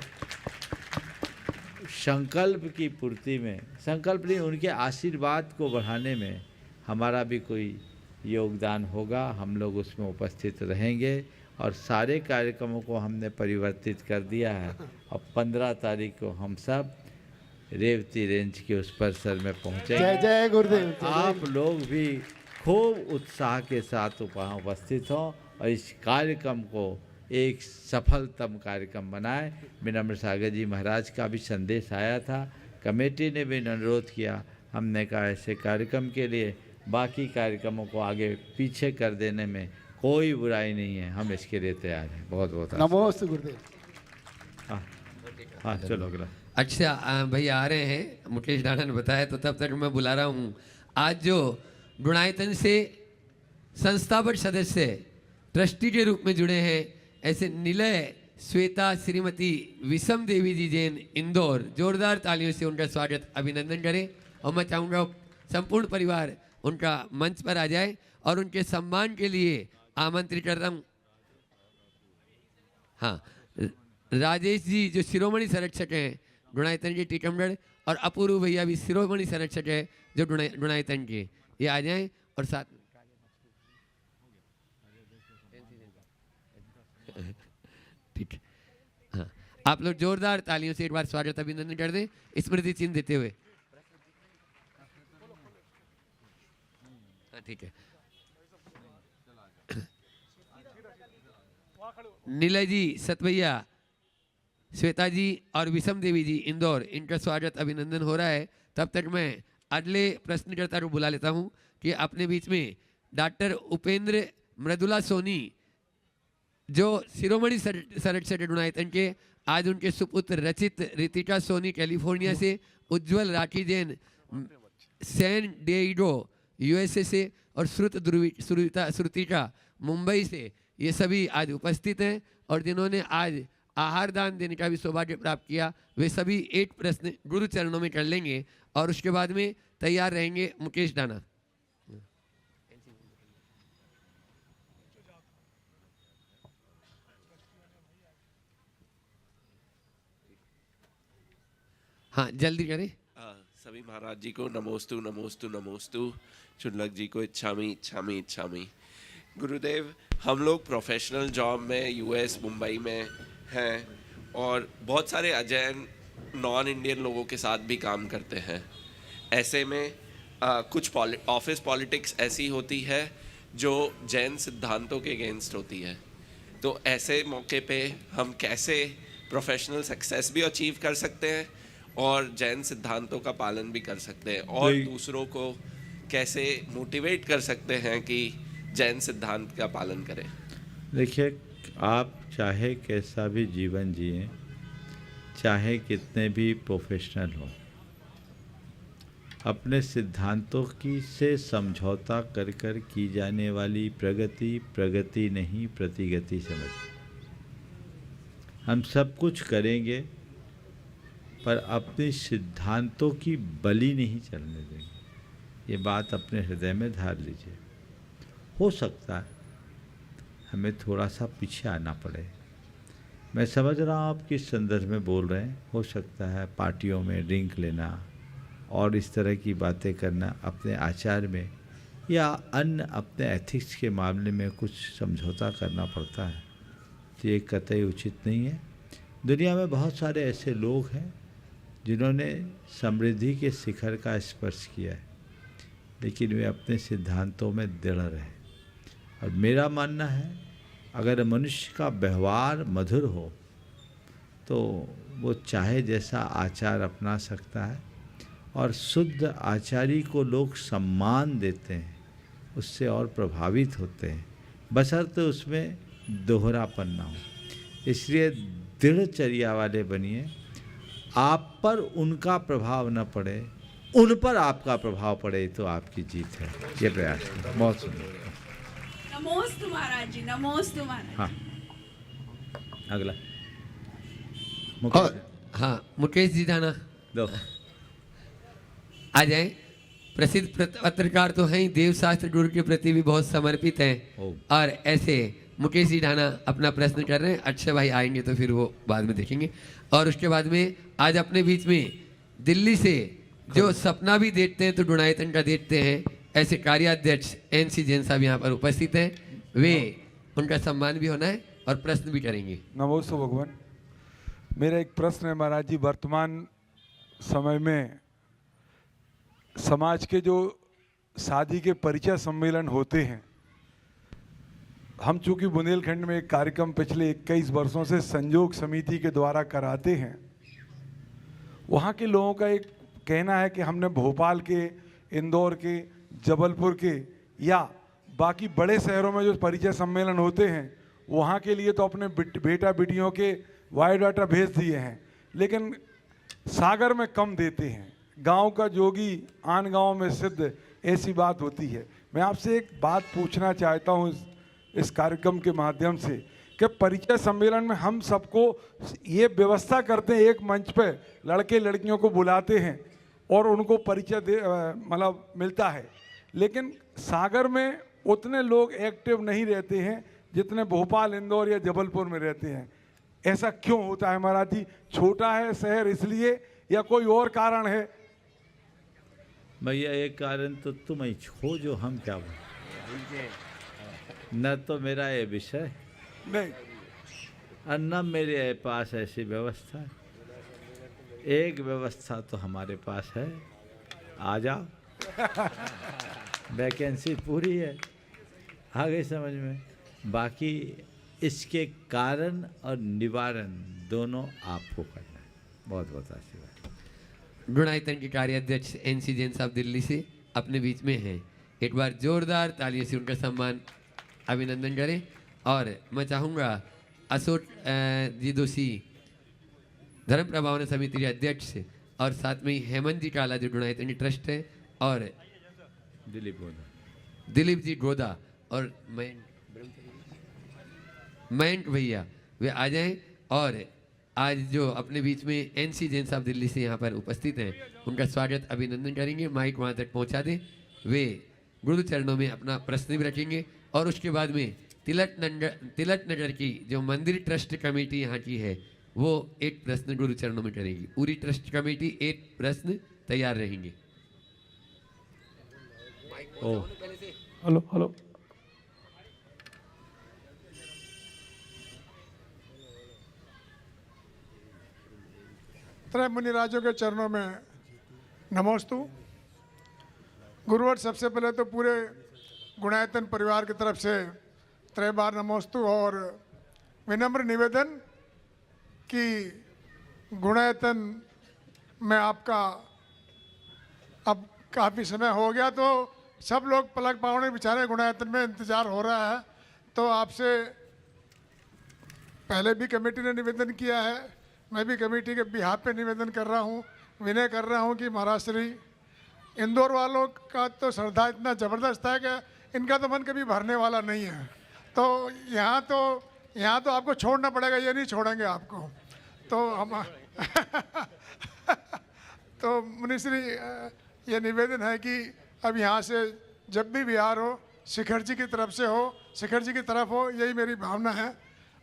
संकल्प की पूर्ति में, संकल्प नहीं, उनके आशीर्वाद को बढ़ाने में हमारा भी कोई योगदान होगा। हम लोग उसमें उपस्थित रहेंगे और सारे कार्यक्रमों को हमने परिवर्तित कर दिया है। और 15 तारीख को हम सब रेवती रेंज के उस परिसर में पहुँचेंगे। जय जय गुरुदेव। आप लोग भी खूब उत्साह के साथ वहाँ उपस्थित हों और इस कार्यक्रम को एक सफलतम कार्यक्रम बनाएं। विनम्र सागर जी महाराज का भी संदेश आया था, कमेटी ने भी अनुरोध किया। हमने कहा ऐसे कार्यक्रम के लिए बाकी कार्यक्रमों को आगे पीछे कर देने में कोई बुराई नहीं है, हम इसके लिए तैयार हैं। बहुत बहुत नमोस्तु गुरुदेव। हाँ चलो अगला। अच्छा भैया आ रहे हैं, मुकेश डाणा ने बताया, तो तब तक मैं बुला रहा हूँ। आज जो गुणायतन से संस्थापक सदस्य ट्रस्टी के रूप में जुड़े हैं, ऐसे निलय श्वेता श्रीमती विषम देवी जी जैन इंदौर, जोरदार तालियों से उनका स्वागत अभिनंदन करें। और मैं चाहूँगा संपूर्ण परिवार उनका मंच पर आ जाए और उनके सम्मान के लिए आमंत्रित कर रहा हूँ। हाँ, राजेश जी जो शिरोमणि संरक्षक हैं गुणायतन के टीकमगढ़, और अपूर्व भैया भी शिरोमणि संरक्षक है जो गुणायतन के, ये आ जाएं। और साथ ठीक, हाँ, आप लोग जोरदार तालियों से एक बार स्वागत अभिनंदन कर दें, स्मृति चिन्ह देते हुए। ठीक है, नीलय जी, सतभैया, श्वेता जी और विषम देवी जी इंदौर, इनका स्वागत अभिनंदन हो रहा है। तब तक मैं अगले प्रश्नकर्ता को बुला लेता हूं कि अपने बीच में डॉक्टर उपेंद्र मृदुला सोनी जो शिरोमणि संरक्षक गुणायतन के, आज उनके सुपुत्र रचित रितिका सोनी कैलिफोर्निया से, उज्जवल राखी जैन सैन डिएगो यूएसए से, और श्रुतिका मुंबई से, ये सभी आज उपस्थित हैं और जिन्होंने आज आहार दान देने का भी सौभाग्य प्राप्त किया, वे सभी 8 प्रश्न गुरु चरणों में कर लेंगे और उसके बाद में तैयार रहेंगे मुकेश डाना। हाँ जल्दी करें। सभी महाराज जी को नमोस्तु नमोस्तु नमोस्तु, चुनलक जी को इच्छामी इच्छामी इच्छामी। गुरुदेव, हम लोग प्रोफेशनल जॉब में यूएस मुंबई में हैं और बहुत सारे अजैन नॉन इंडियन लोगों के साथ भी काम करते हैं। ऐसे में कुछ ऑफिस पॉलिटिक्स ऐसी होती है जो जैन सिद्धांतों के अगेंस्ट होती है। तो ऐसे मौके पे हम कैसे प्रोफेशनल सक्सेस भी अचीव कर सकते हैं और जैन सिद्धांतों का पालन भी कर सकते हैं, और दूसरों को कैसे मोटिवेट कर सकते हैं कि जैन सिद्धांत का पालन करें? देखिए, आप चाहे कैसा भी जीवन जिए, चाहे कितने भी प्रोफेशनल हो, अपने सिद्धांतों की से समझौता कर कर की जाने वाली प्रगति प्रगति नहीं प्रतिगति समझ। हम सब कुछ करेंगे पर अपने सिद्धांतों की बलि नहीं चलने देंगे। ये बात अपने हृदय में धार लीजिए। हो सकता है हमें थोड़ा सा पीछे आना पड़े। मैं समझ रहा हूँ आप किस संदर्भ में बोल रहे हैं। हो सकता है पार्टियों में ड्रिंक लेना और इस तरह की बातें करना अपने आचार में, या अन्य अपने एथिक्स के मामले में कुछ समझौता करना पड़ता है, तो ये कतई उचित नहीं है। दुनिया में बहुत सारे ऐसे लोग हैं जिन्होंने समृद्धि के शिखर का स्पर्श किया है, लेकिन वे अपने सिद्धांतों में दृढ़ रहे। और मेरा मानना है, अगर मनुष्य का व्यवहार मधुर हो तो वो चाहे जैसा आचार अपना सकता है, और शुद्ध आचारी को लोग सम्मान देते हैं, उससे और प्रभावित होते हैं, बशर्ते उसमें दोहरापन ना हो। इसलिए दृढ़चर्या वाले बनिए। आप पर उनका प्रभाव न पड़े, उन पर आपका प्रभाव पड़े तो आपकी जीत है। ये प्रयास है। बहुत सुंदर। नमोस्तु महाराज जी, नमोस्तु महाराज। हाँ, अगला हाँ मुकेश जी जाना दो। आ जाए। प्रसिद्ध पत्रकार तो हैं ही, देवशास्त्र गुरु के प्रति भी बहुत समर्पित हैं, और ऐसे मुकेश जी ढाना अपना प्रश्न कर रहे हैं। अक्षय भाई आएंगे तो फिर वो बाद में देखेंगे। और उसके बाद में आज अपने बीच में दिल्ली से जो सपना भी देखते हैं तो गुणायतन का देखते हैं, ऐसे कार्याध्यक्ष NC जैन साहब यहाँ पर उपस्थित हैं। वे उनका सम्मान भी होना है और प्रश्न भी करेंगे। नमोस्तु भगवान। मेरा एक प्रश्न है महाराज जी, वर्तमान समय में समाज के जो शादी के परिचय सम्मेलन होते हैं, हम चूँकि बुंदेलखंड में एक कार्यक्रम पिछले 21 वर्षों से संयोग समिति के द्वारा कराते हैं, वहाँ के लोगों का एक कहना है कि हमने भोपाल के, इंदौर के, जबलपुर के या बाकी बड़े शहरों में जो परिचय सम्मेलन होते हैं, वहाँ के लिए तो अपने बेटा बेटियों के बायोडाटा भेज दिए हैं, लेकिन सागर में कम देते हैं। गांव का जोगी आन गांव में सिद्ध, ऐसी बात होती है। मैं आपसे एक बात पूछना चाहता हूँ इस कार्यक्रम के माध्यम से कि परिचय सम्मेलन में हम सबको ये व्यवस्था करते हैं, एक मंच पे लड़के लड़कियों को बुलाते हैं और उनको परिचय मतलब मिलता है, लेकिन सागर में उतने लोग एक्टिव नहीं रहते हैं जितने भोपाल, इंदौर या जबलपुर में रहते हैं। ऐसा क्यों होता है महाराज जी? छोटा है शहर इसलिए या कोई और कारण है? भैया एक कारण तो तुम ही खोजो, हम क्या बोलें। न तो मेरा ये विषय नहीं, और न मेरे पास ऐसी व्यवस्था है। एक व्यवस्था तो हमारे पास है, आ जाओ, वैकेंसी पूरी है। आ गई समझ में? बाकी इसके कारण और निवारण दोनों आपको करना है। बहुत बहुत आशीर्वाद। गुणायतन के कार्याध्यक्ष NC जैन साहब दिल्ली से अपने बीच में हैं। एक बार जोरदार तालियों से उनका सम्मान अभिनंदन करें। और मैं चाहूँगा अशोक जी दोषी धर्म प्रभावन समिति के अध्यक्ष और साथ में ही हेमंत जी काला जो गुणायतन की ट्रस्ट है, और दिलीप जी गोदा और मयंक भैया, वे आ जाएं और आज जो अपने बीच में NC जैन साहब दिल्ली से यहाँ पर उपस्थित हैं, उनका स्वागत अभिनंदन करेंगे। माइक वहाँ तक पहुँचा दें। वे गुरु चरणों में अपना प्रश्न भी रखेंगे और उसके बाद में तिलक नगर की जो मंदिर ट्रस्ट कमेटी यहाँ की है वो एक प्रश्न गुरु चरणों में करेगी। पूरी ट्रस्ट कमेटी एक प्रश्न तैयार रहेंगे। Hello hello. त्रय मुनिराजों के चरणों में नमोस्तु। गुरुवर, सबसे पहले तो पूरे गुणायतन परिवार की तरफ से त्रय बार नमोस्तु और विनम्र निवेदन कि गुणायतन में आपका अब काफ़ी समय हो गया, तो सब लोग पलक पावने बेचारे गुणायतन में इंतज़ार हो रहा है। तो आपसे पहले भी कमेटी ने निवेदन किया है, मैं भी कमेटी के बिहाफ पे निवेदन कर रहा हूँ, विनय कर रहा हूँ कि महाराज श्री, इंदौर वालों का तो श्रद्धा इतना ज़बरदस्त है कि इनका तो मन कभी भरने वाला नहीं है। तो यहाँ तो आपको छोड़ना पड़ेगा, ये नहीं छोड़ेंगे आपको। तो हम तो मुनिश्री, ये निवेदन है कि अब यहाँ से जब भी विहार हो शिखर जी की तरफ से हो, शिखर जी की तरफ हो, यही मेरी भावना है।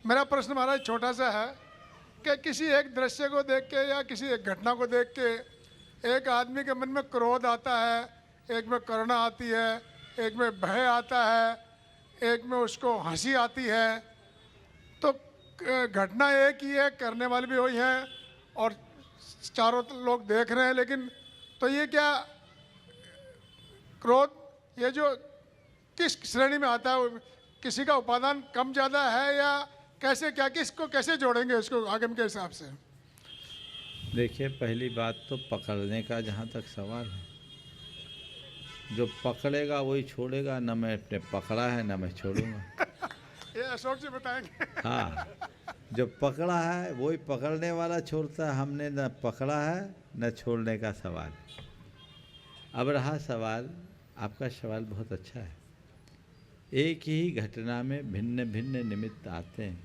मेरा प्रश्न महाराज छोटा सा है कि किसी एक दृश्य को देख के या किसी एक घटना को देख के एक आदमी के मन में क्रोध आता है, एक में करुणा आती है, एक में भय आता है, एक में उसको हंसी आती है। तो घटना एक ही है, करने वाले भी वही हैं और चारों लोग देख रहे हैं, लेकिन तो ये क्या क्रोध, ये जो किस श्रेणी में आता है? किसी का उपादान कम ज़्यादा है या कैसे, क्या किसको कैसे जोड़ेंगे इसको आगम के हिसाब से? देखिए, पहली बात तो पकड़ने का जहाँ तक सवाल है, जो पकड़ेगा वही छोड़ेगा। न मैं अपने पकड़ा है न मैं छोड़ूंगा। ये अशोक जी बताएंगे। हाँ, जो पकड़ा है वही पकड़ने वाला छोड़ता है। हमने न पकड़ा है न छोड़ने का सवाल। अब रहा सवाल, आपका सवाल बहुत अच्छा है। एक ही घटना में भिन्न भिन्न निमित्त आते हैं,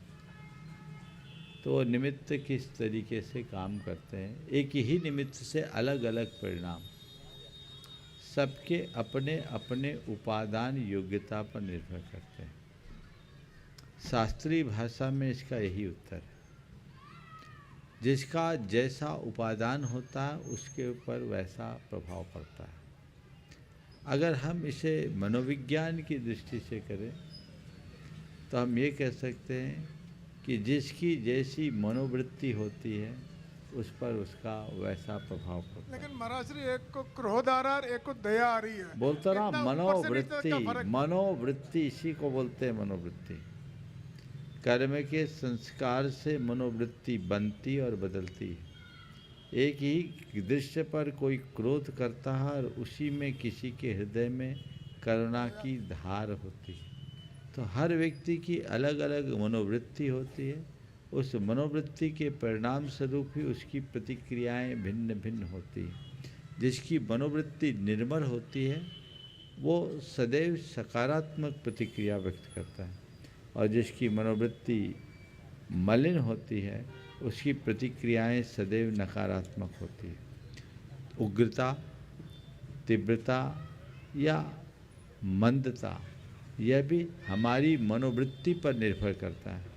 तो निमित्त किस तरीके से काम करते हैं। एक ही निमित्त से अलग अलग परिणाम, सबके अपने अपने उपादान योग्यता पर निर्भर करते हैं। शास्त्रीय भाषा में इसका यही उत्तर है। जिसका जैसा उपादान होता है उसके ऊपर वैसा प्रभाव पड़ता है। अगर हम इसे मनोविज्ञान की दृष्टि से करें तो हम ये कह सकते हैं कि जिसकी जैसी मनोवृत्ति होती है उस पर उसका वैसा प्रभाव पड़ता है। लेकिन महाराज श्री, एक को क्रोध आ रहा है, एक को दया आ रही है। बोलता रहा इतना ऊपर से मनोवृत्ति, नीचे का फर्क। मनोवृत्ति इसी को बोलते हैं मनोवृत्ति। कर्म के संस्कार से मनोवृत्ति बनती और बदलती है। एक ही दृश्य पर कोई क्रोध करता है और उसी में किसी के हृदय में करुणा की धार होती है। तो हर व्यक्ति की अलग अलग मनोवृत्ति होती है। उस मनोवृत्ति के परिणाम स्वरूप ही उसकी प्रतिक्रियाएं भिन्न भिन्न होती हैं। जिसकी मनोवृत्ति निर्मल होती है वो सदैव सकारात्मक प्रतिक्रिया व्यक्त करता है, और जिसकी मनोवृत्ति मलिन होती है उसकी प्रतिक्रियाएं सदैव नकारात्मक होती है। उग्रता, तीव्रता या मंदता, यह भी हमारी मनोवृत्ति पर निर्भर करता है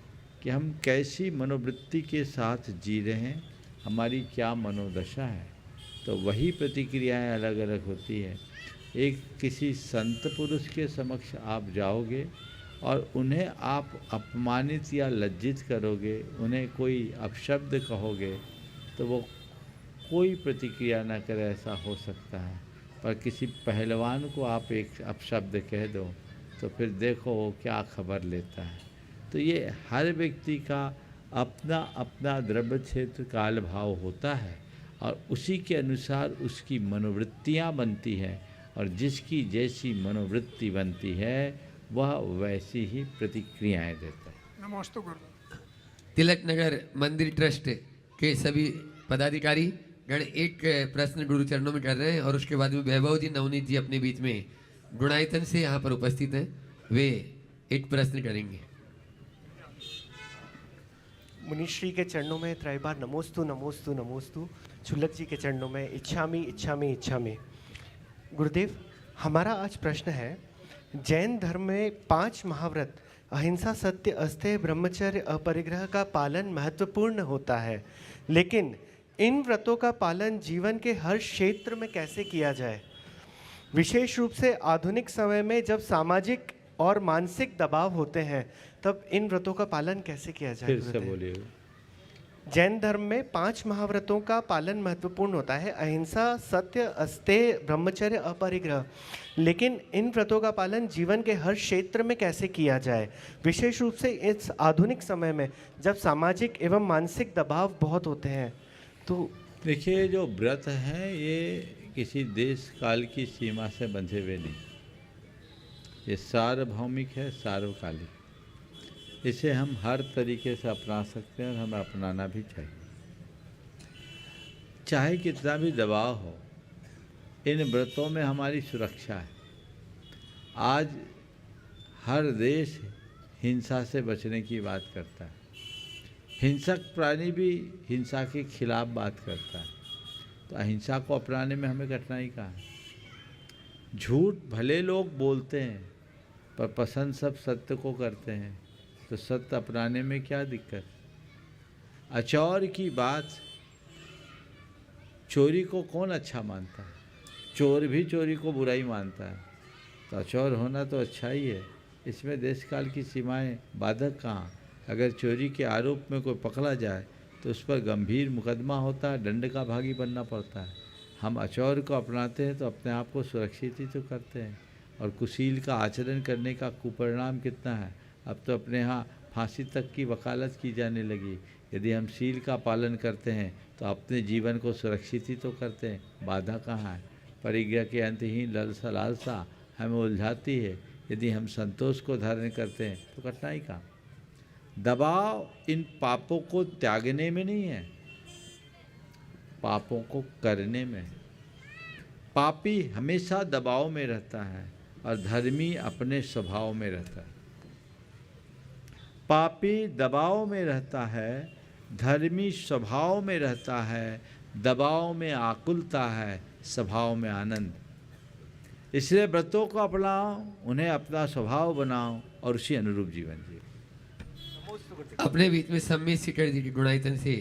कि हम कैसी मनोवृत्ति के साथ जी रहे हैं, हमारी क्या मनोदशा है। तो वही प्रतिक्रियाएं अलग अलग होती है। एक किसी संत पुरुष के समक्ष आप जाओगे और उन्हें आप अपमानित या लज्जित करोगे, उन्हें कोई अपशब्द कहोगे, तो वो कोई प्रतिक्रिया न करे, ऐसा हो सकता है। पर किसी पहलवान को आप एक अपशब्द कह दो तो फिर देखो वो क्या खबर लेता है। तो ये हर व्यक्ति का अपना अपना द्रव्य क्षेत्र काल भाव होता है और उसी के अनुसार उसकी मनोवृत्तियाँ बनती हैं, और जिसकी जैसी मनोवृत्ति बनती है वह वैसी ही प्रतिक्रियाएं देता है। नमस्ते गुरु। तिलक नगर मंदिर ट्रस्ट के सभी पदाधिकारी गण एक प्रश्न गुरु चरणों में कर रहे हैं और उसके बाद में वैभव जी, नवनीत जी अपने बीच में गुणायतन से यहाँ पर उपस्थित हैं, वे एक प्रश्न करेंगे। मुनिश्री के चरणों में त्रैबार नमोस्तु नमोस्तु नमोस्तु, शुल्लक जी के चरणों में इच्छामि इच्छामि इच्छामि। गुरुदेव, हमारा आज प्रश्न है, जैन धर्म में 5 महाव्रत अहिंसा, सत्य, अस्तेय, ब्रह्मचर्य, अपरिग्रह का पालन महत्वपूर्ण होता है, लेकिन इन व्रतों का पालन जीवन के हर क्षेत्र में कैसे किया जाए? विशेष रूप से आधुनिक समय में जब सामाजिक और मानसिक दबाव होते हैं, तब इन व्रतों का पालन कैसे किया जाए? फिर से बोलिए। जैन धर्म में 5 महाव्रतों का पालन महत्वपूर्ण होता है, अहिंसा, सत्य, अस्तेय, ब्रह्मचर्य, अपरिग्रह, लेकिन इन व्रतों का पालन जीवन के हर क्षेत्र में कैसे किया जाए, विशेष रूप से इस आधुनिक समय में जब सामाजिक एवं मानसिक दबाव बहुत होते हैं? तो देखिए, जो व्रत हैं ये किसी देश काल की सीमा से बंधे हुए नहीं, ये सार्वभौमिक है, सार्वकालिक। इसे हम हर तरीके से अपना सकते हैं और हमें अपनाना भी चाहिए। चाहे कितना भी दबाव हो, इन व्रतों में हमारी सुरक्षा है। आज हर देश हिंसा से बचने की बात करता है, हिंसक प्राणी भी हिंसा के खिलाफ बात करता है, तो अहिंसा को अपनाने में हमें कठिनाई कहाँ है? झूठ भले लोग बोलते हैं पर पसंद सब सत्य को करते हैं, तो सत्य अपनाने में क्या दिक्कत? अचौर की बात, चोरी को कौन अच्छा मानता है? चोर भी चोरी को बुराई मानता है, तो अचौर होना तो अच्छा ही है। इसमें देश काल की सीमाएं बाधक कहाँ? अगर चोरी के आरोप में कोई पकड़ा जाए तो उस पर गंभीर मुकदमा होता है, दंड का भागी बनना पड़ता है। हम अचौर को अपनाते हैं तो अपने आप को सुरक्षित ही तो करते हैं। और कुशील का आचरण करने का कुपरिणाम कितना है? अब तो अपने यहाँ फांसी तक की वकालत की जाने लगी। यदि हम शील का पालन करते हैं तो अपने जीवन को सुरक्षित ही तो करते हैं, बाधा कहाँ है? परिग्रह के अंतहीन लालसा हमें उलझाती है। यदि हम संतोष को धारण करते हैं तो कठिनाई कहाँ? दबाव इन पापों को त्यागने में नहीं है, पापों को करने में। पापी हमेशा दबाव में रहता है और धर्मी अपने स्वभाव में रहता है। पापी दबाव में रहता है, धर्मी स्वभाव में रहता है। दबाव में आकुलता है, स्वभाव में आनंद। इसलिए व्रतों को अपनाओ, उन्हें अपना स्वभाव बनाओ और उसी अनुरूप जीवन जियो। अपने बीच में सम्मी सिकर जी के गुणायतन से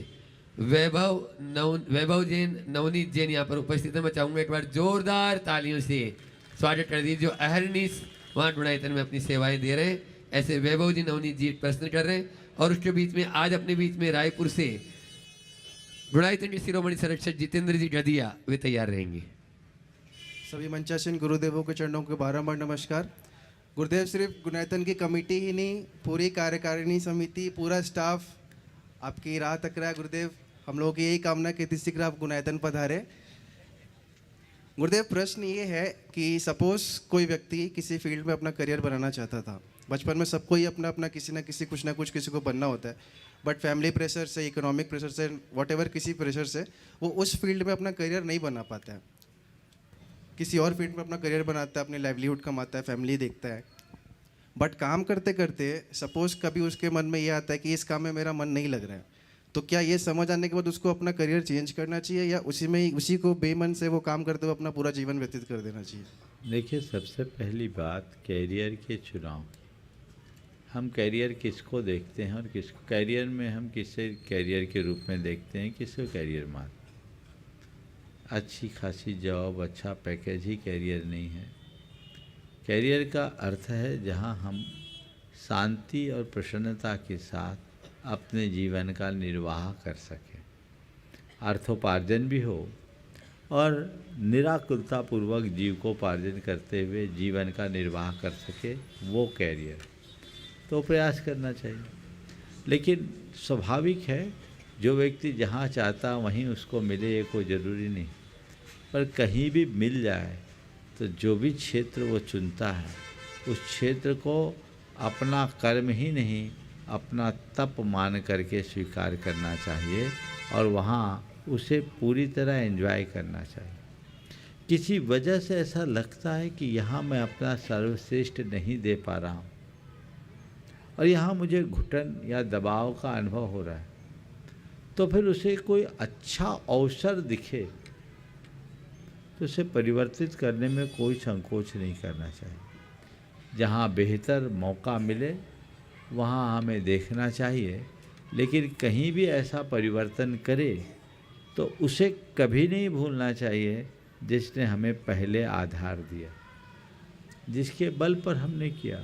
वैभव जैन, नवनीत जैन यहाँ पर उपस्थित है। मैं चाहूँगा एक बार जोरदार तालियों से स्वागत कर दीजिए। जो अहरनीस वहाँ गुणायतन में अपनी सेवाएं दे रहे हैं, ऐसे वैभव जी, नवनीत जी एक प्रश्न कर रहे हैं। और उसके बीच में आज अपने बीच में रायपुर से गुणायतन के शिरोमणि संरक्षक जितेंद्र जी गदिया वे तैयार रहेंगे। सभी मंचासीन गुरुदेवों के चरणों के बारंबार नमस्कार। गुरुदेव, सिर्फ गुणायतन की कमेटी ही नहीं, पूरी कार्यकारिणी समिति, पूरा स्टाफ आपकी राह तक रहा है। गुरुदेव, हम लोगों की यही कामना कि शीघ्र आप गुणायतन पधारे। गुरुदेव, प्रश्न ये है कि सपोज कोई व्यक्ति किसी फील्ड में अपना करियर बनाना चाहता था। बचपन में सबको ही अपना अपना किसी ना कुछ किसी को बनना होता है, बट फैमिली प्रेशर से, इकोनॉमिक प्रेशर से, व्हाटएवर किसी प्रेशर से वो उस फील्ड में अपना करियर नहीं बना पाता है। किसी और फील्ड में अपना करियर बनाता है, अपनी लाइवलीहुड कमाता है, फैमिली देखता है। बट काम करते करते सपोज कभी उसके मन में ये आता है कि इस काम में मेरा मन नहीं लग रहा है, तो क्या ये समझ आने के बाद उसको अपना करियर चेंज करना चाहिए या उसी को बेमन से वो काम करते हुए अपना पूरा जीवन व्यतीत कर देना चाहिए? देखिए, सबसे पहली बात कैरियर के चुनाव। हम कैरियर किसको देखते हैं और किसको कैरियर में हम किसे कैरियर के रूप में देखते हैं, किसको कैरियर मानते हैं? अच्छी खासी जॉब, अच्छा पैकेज ही कैरियर नहीं है। कैरियर का अर्थ है जहां हम शांति और प्रसन्नता के साथ अपने जीवन का निर्वाह कर सकें, अर्थोपार्जन भी हो और निराकुलतापूर्वक जीविकोपार्जन करते हुए जीवन का निर्वाह कर सके, वो कैरियर तो प्रयास करना चाहिए। लेकिन स्वाभाविक है, जो व्यक्ति जहाँ चाहता वहीं उसको मिले ये कोई ज़रूरी नहीं, पर कहीं भी मिल जाए तो जो भी क्षेत्र वो चुनता है उस क्षेत्र को अपना कर्म ही नहीं, अपना तप मान करके स्वीकार करना चाहिए और वहाँ उसे पूरी तरह एंजॉय करना चाहिए। किसी वजह से ऐसा लगता है कि यहाँ मैं अपना सर्वश्रेष्ठ नहीं दे पा रहा हूँ और यहाँ मुझे घुटन या दबाव का अनुभव हो रहा है, तो फिर उसे कोई अच्छा अवसर दिखे तो उसे परिवर्तित करने में कोई संकोच नहीं करना चाहिए। जहाँ बेहतर मौका मिले वहाँ हमें देखना चाहिए, लेकिन कहीं भी ऐसा परिवर्तन करे तो उसे कभी नहीं भूलना चाहिए जिसने हमें पहले आधार दिया, जिसके बल पर हमने किया,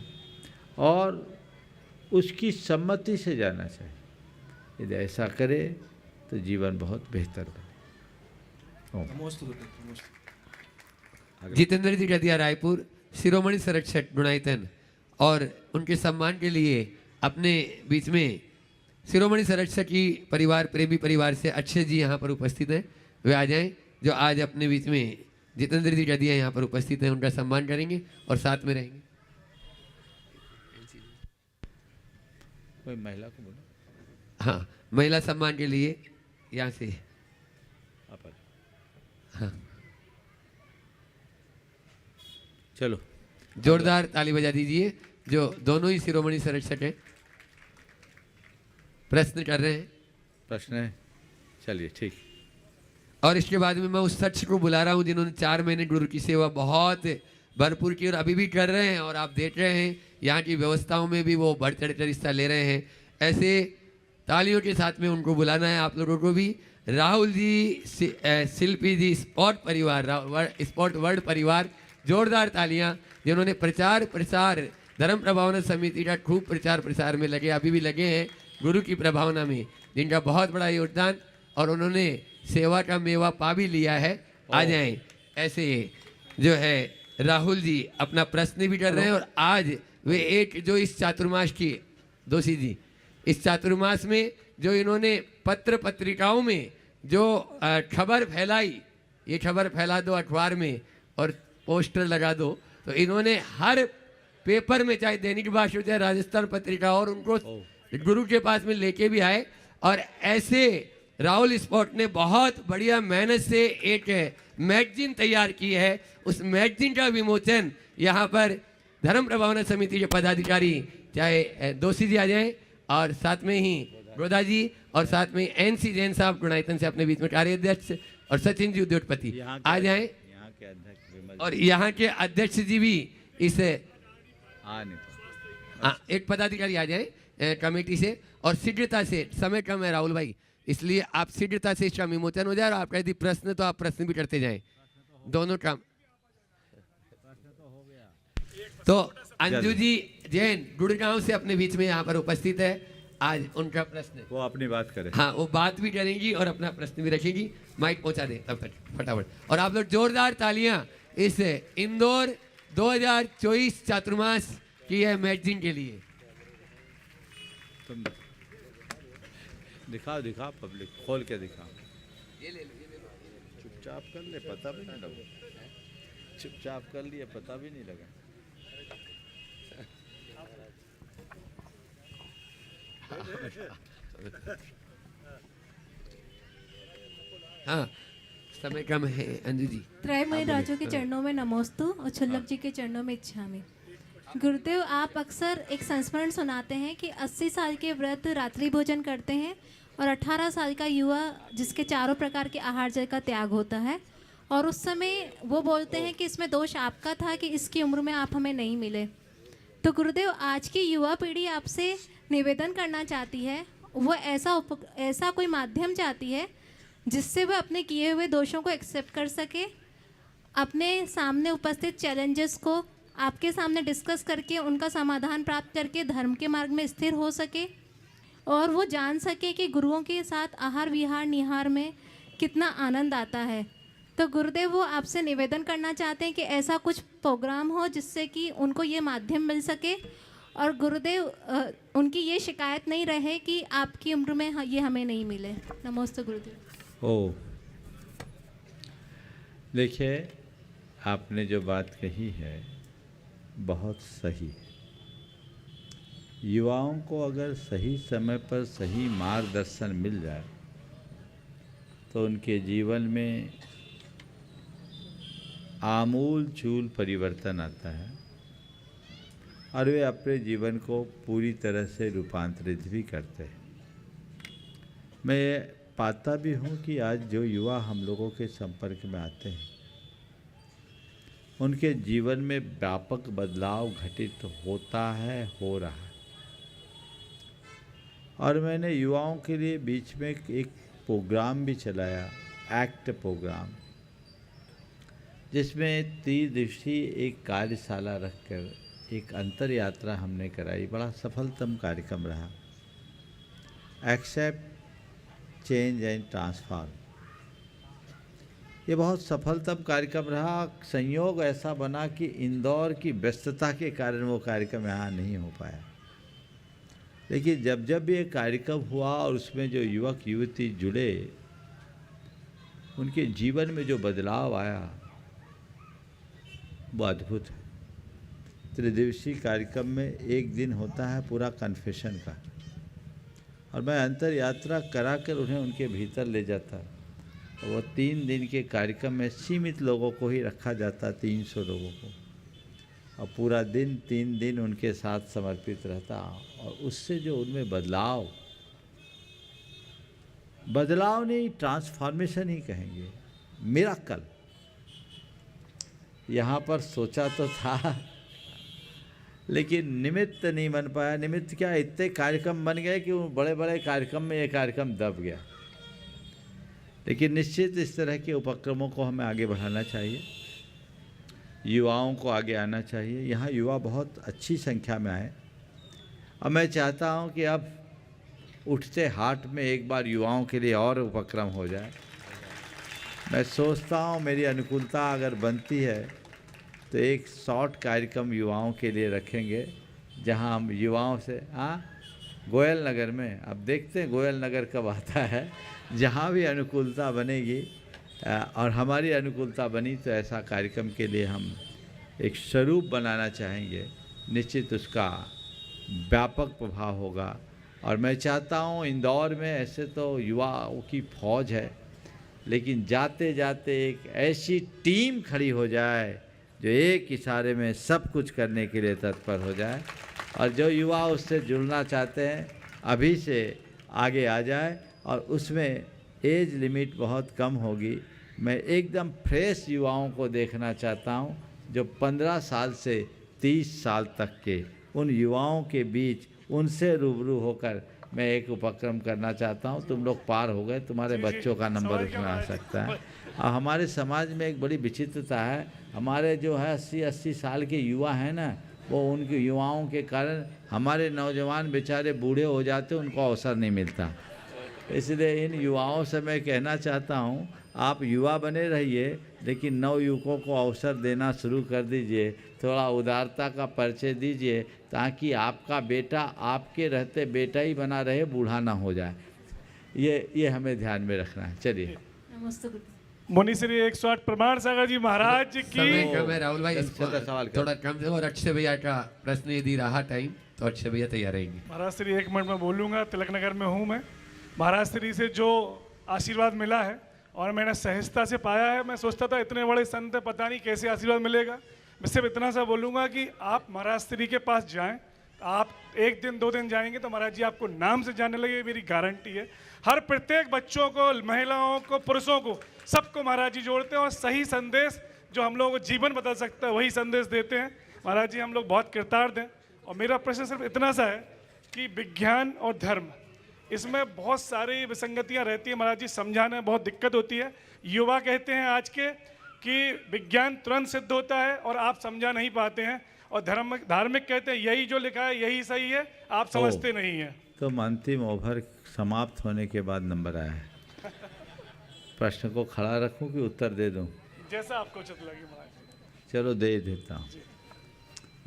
और उसकी सम्मति से जाना चाहिए। यदि ऐसा करे तो जीवन बहुत बेहतर बने। जितेंद्र जी गदिया रायपुर, शिरोमणि संरक्षक गुणायतन, और उनके सम्मान के लिए अपने बीच में शिरोमणि संरक्षक की परिवार प्रेमी परिवार से अक्षय जी यहाँ पर उपस्थित हैं। वे आ जाएं, जो आज अपने बीच में जितेंद्र जी गदिया यहाँ पर उपस्थित हैं, उनका सम्मान करेंगे और साथ में रहेंगे। कोई महिला को बोलो। हाँ, महिला सम्मान के लिए यहाँ से। हाँ, चलो जोरदार ताली बजा दीजिए, जो दोनों ही शिरोमणि संरक्षक हैं। प्रश्न कर रहे हैं। प्रश्न है, चलिए ठीक। और इसके बाद में मैं उस शख्स को बुला रहा हूँ जिन्होंने 4 महीने गुरु की सेवा बहुत भरपूर की और अभी भी कर रहे हैं, और आप देख रहे हैं यहाँ की व्यवस्थाओं में भी वो बढ़ चढ़ कर हिस्सा ले रहे हैं। ऐसे तालियों के साथ में उनको बुलाना है आप लोगों को भी। राहुल जी, शिल्पी जी, स्पॉट परिवार, स्पॉट वर्ल्ड परिवार, जोरदार तालियां, जिन्होंने प्रचार प्रसार धर्म प्रभावना समिति का खूब प्रचार प्रसार में लगे, अभी भी लगे हैं गुरु की प्रभावना में, जिनका बहुत बड़ा योगदान, और उन्होंने सेवा का मेवा पा भी लिया है। आ जाएं। ऐसे जो है राहुल जी अपना प्रश्न भी कर रहे हैं, और आज वे एक जो इस चातुर्मास की, दोषी जी, इस चातुर्मास में जो इन्होंने पत्र पत्रिकाओं में जो खबर फैलाई, ये खबर फैला दो अखबार में और पोस्टर लगा दो, तो इन्होंने हर पेपर में, चाहे दैनिक भास्कर चाहे राजस्थान पत्रिका, और उनको गुरु के पास में लेके भी आए। और ऐसे राहुल स्पॉट ने बहुत बढ़िया मेहनत से एक मैगजीन तैयार की है। उस मैगजीन का विमोचन यहाँ पर धर्म प्रभावना समिति के पदाधिकारी, चाहे दोषी जी आ जाएं, और साथ में ही गोदा जी, और साथ में NC जैन साहब गुणायतन से अपने बीच में कार्याध्यक्ष, और सचिन जी उद्योगपति आ जाएं, और यहाँ के अध्यक्ष जी भी इस एक पदाधिकारी आ जाए कमेटी से, और शीघ्रता से, समय कम है राहुल भाई, इसलिए आप शीघ्रता से इसका विमोचन हो जाए, और आपका यदि प्रश्न तो आप प्रश्न भी करते जाएं, दोनों काम। तो अंजू जी जैन गुड़गांव से अपने बीच में यहाँ पर उपस्थित है। आज उनका प्रश्न, वो अपनी बात करें। हाँ, वो बात भी करेंगी और अपना प्रश्न भी रखेगी। माइक पहुंचा दें तब तक फटाफट, और आप लोग जोरदार तालियां इस इंदौर 2024 चातुर्मास की है मैगजीन के लिए। तुम दिखाओ दिखाओ, पब्लिक खोल के दिखाओ। ये ले लो। चुपचाप कर ले, पता भी नहीं लगा। चुपचाप कर लिए, पता भी नहीं लगा। हाँ, समय कम है अंजू जी। त्रयमय राजों के चरणों में नमोस्तु और छुल्लक जी के चरणों में इच्छामि। गुरुदेव, आप अक्सर एक संस्मरण सुनाते हैं कि 80 साल के वृद्ध रात्रि भोजन करते हैं और 18 साल का युवा जिसके चारों प्रकार के आहार जल का त्याग होता है, और उस समय वो बोलते हैं कि इसमें दोष आपका था कि इसकी उम्र में आप हमें नहीं मिले। तो गुरुदेव, आज की युवा पीढ़ी आपसे निवेदन करना चाहती है, वो ऐसा कोई माध्यम चाहती है जिससे वह अपने किए हुए दोषों को एक्सेप्ट कर सके, अपने सामने उपस्थित चैलेंजेस को आपके सामने डिस्कस करके उनका समाधान प्राप्त करके धर्म के मार्ग में स्थिर हो सके, और वो जान सके कि गुरुओं के साथ आहार विहार निहार में कितना आनंद आता है। तो गुरुदेव, वो आपसे निवेदन करना चाहते हैं कि ऐसा कुछ प्रोग्राम हो जिससे कि उनको ये माध्यम मिल सके, और गुरुदेव उनकी ये शिकायत नहीं रहे कि आपकी उम्र में ये हमें नहीं मिले। नमस्ते गुरुदेव। ओ, देखिए, आपने जो बात कही है बहुत सही है। युवाओं को अगर सही समय पर सही मार्गदर्शन मिल जाए तो उनके जीवन में आमूल चूल परिवर्तन आता है, और वे अपने जीवन को पूरी तरह से रूपांतरित भी करते हैं। मैं पाता भी हूँ कि आज जो युवा हम लोगों के संपर्क में आते हैं उनके जीवन में व्यापक बदलाव घटित होता है, हो रहा है। और मैंने युवाओं के लिए बीच में एक प्रोग्राम भी चलाया, एक्ट प्रोग्राम, जिसमें 3 दिवसीय एक कार्यशाला रखकर एक अंतर यात्रा हमने कराई। बड़ा सफलतम कार्यक्रम रहा। एक्सेप्ट, चेंज एंड ट्रांसफॉर्म, ये बहुत सफलतम कार्यक्रम रहा। संयोग ऐसा बना कि इंदौर की व्यस्तता के कारण वो कार्यक्रम यहाँ नहीं हो पाया, लेकिन जब जब ये कार्यक्रम हुआ और उसमें जो युवक युवती जुड़े, उनके जीवन में जो बदलाव आया वो अद्भुत है। त्रिदिवसीय कार्यक्रम में एक दिन होता है पूरा कन्फेशन का, और मैं अंतर यात्रा करा कर उन्हें उनके भीतर ले जाता। और वो 3 दिन के कार्यक्रम में सीमित लोगों को ही रखा जाता, 300 लोगों को, और पूरा दिन 3 दिन उनके साथ समर्पित रहता। और उससे जो उनमें बदलाव नहीं, ट्रांसफॉर्मेशन ही कहेंगे, मिरेकल। यहाँ पर सोचा तो था लेकिन निमित्त नहीं बन पाया। निमित्त क्या, इतने कार्यक्रम बन गए कि वो बड़े बड़े कार्यक्रम में ये कार्यक्रम दब गया। लेकिन निश्चित इस तरह के उपक्रमों को हमें आगे बढ़ाना चाहिए, युवाओं को आगे आना चाहिए। यहाँ युवा बहुत अच्छी संख्या में आए, और मैं चाहता हूँ कि अब उठते हाट में एक बार युवाओं के लिए और उपक्रम हो जाए। मैं सोचता हूँ मेरी अनुकूलता अगर बनती है तो एक शॉर्ट कार्यक्रम युवाओं के लिए रखेंगे, जहाँ हम युवाओं से गोयल नगर में, अब देखते हैं गोयल नगर कब आता है, जहाँ भी अनुकूलता बनेगी और हमारी अनुकूलता बनी तो ऐसा कार्यक्रम के लिए हम एक स्वरूप बनाना चाहेंगे। निश्चित उसका व्यापक प्रभाव होगा। और मैं चाहता हूँ इंदौर में ऐसे तो युवाओं की फौज है, लेकिन जाते जाते एक ऐसी टीम खड़ी हो जाए जो एक इशारे में सब कुछ करने के लिए तत्पर हो जाए। और जो युवा उससे जुड़ना चाहते हैं अभी से आगे आ जाए, और उसमें एज लिमिट बहुत कम होगी। मैं एकदम फ्रेश युवाओं को देखना चाहता हूं, जो 15 साल से 30 साल तक के उन युवाओं के बीच उनसे रूबरू होकर मैं एक उपक्रम करना चाहता हूं। तुम लोग पार हो गए, तुम्हारे बच्चों का नंबर उसमें आ सकता है। और हमारे समाज में एक बड़ी विचित्रता है, हमारे जो है 80 साल के युवा हैं ना, वो उनके युवाओं के कारण हमारे नौजवान बेचारे बूढ़े हो जाते, उनको अवसर नहीं मिलता। इसलिए इन युवाओं से मैं कहना चाहता हूँ, आप युवा बने रहिए, लेकिन नवयुवकों को अवसर देना शुरू कर दीजिए। थोड़ा उदारता का परिचय दीजिए, ताकि आपका बेटा आपके रहते बेटा ही बना रहे, बूढ़ा ना हो जाए। ये हमें ध्यान में रखना है। चलिए। मुनिश्री 108 प्रमाण सागर जी महाराज की। समय कम है राहुल भाई, सवाल थोड़ा कम से, और अक्षय भैया का प्रश्न यदि रहा टाइम तो अक्षय भैया तैयार रहेंगे। महाराज श्री 1 मिनट में बोलूँगा। तिलक नगर में हूँ मैं। महाराज श्री से जो आशीर्वाद मिला है और मैंने सहजता से पाया है, मैं सोचता था इतने बड़े संत है, पता नहीं कैसे आशीर्वाद मिलेगा। मैं सिर्फ इतना सा बोलूँगा कि आप महाराज श्री के पास जाएं, आप 1 दिन 2 दिन जाएंगे तो महाराज जी आपको नाम से जानने लगे, मेरी गारंटी है। हर प्रत्येक बच्चों को, महिलाओं को, पुरुषों को, सबको महाराज जी जोड़ते हैं और सही संदेश जो हम लोगों को जीवन बदल सकता है वही संदेश देते हैं। महाराज जी हम लोग बहुत कृतार्थ हैं। और मेरा प्रश्न सिर्फ इतना सा है कि विज्ञान और धर्म, इसमें बहुत सारी विसंगतियां रहती हैं महाराज जी, समझाने में बहुत दिक्कत होती है। युवा कहते हैं आज के कि विज्ञान तुरंत सिद्ध होता है और आप समझा नहीं पाते हैं, और धार्मिक कहते हैं यही जो लिखा है यही सही है, आप समझते नहीं हैं। तो अंतिम ओवर समाप्त होने के बाद नंबर आया है। प्रश्न को खड़ा रखूं कि उत्तर दे दूं? जैसा आपको उचित लगे महाराज। चलो दे देता हूं।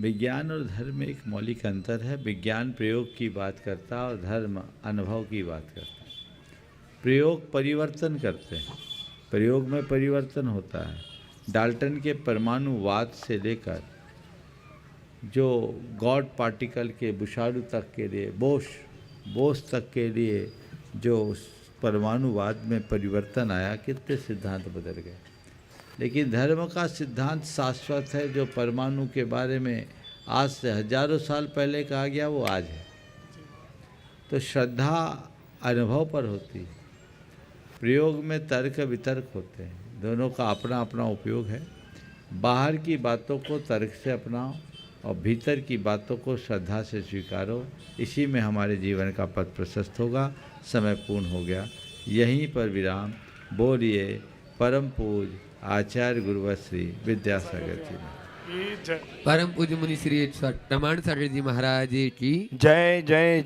विज्ञान और धर्म में एक मौलिक अंतर है। विज्ञान प्रयोग की बात करता है और धर्म अनुभव की बात करता है। प्रयोग परिवर्तन करते हैं, प्रयोग में परिवर्तन होता है। डाल्टन के परमाणुवाद से लेकर जो गॉड पार्टिकल के बुशारू तक के लिए, बोस तक के लिए जो परमाणुवाद में परिवर्तन आया, कितने सिद्धांत बदल गए। लेकिन धर्म का सिद्धांत शाश्वत है। जो परमाणु के बारे में आज से हजारों साल पहले कहा गया वो आज है। तो श्रद्धा अनुभव पर होती है। प्रयोग में तर्क वितर्क होते हैं, दोनों का अपना अपना उपयोग है। बाहर की बातों को तर्क से अपनाओ और भीतर की बातों को श्रद्धा से स्वीकारो, इसी में हमारे जीवन का पथ प्रशस्त होगा। समय पूर्ण हो गया, यहीं पर विराम। बोलिए परम पूज्य आचार्य गुरुवर श्री विद्यासागर जी महाराज। परम पूज्य मुनि श्री प्रमाण सागर जी महाराज की जय जय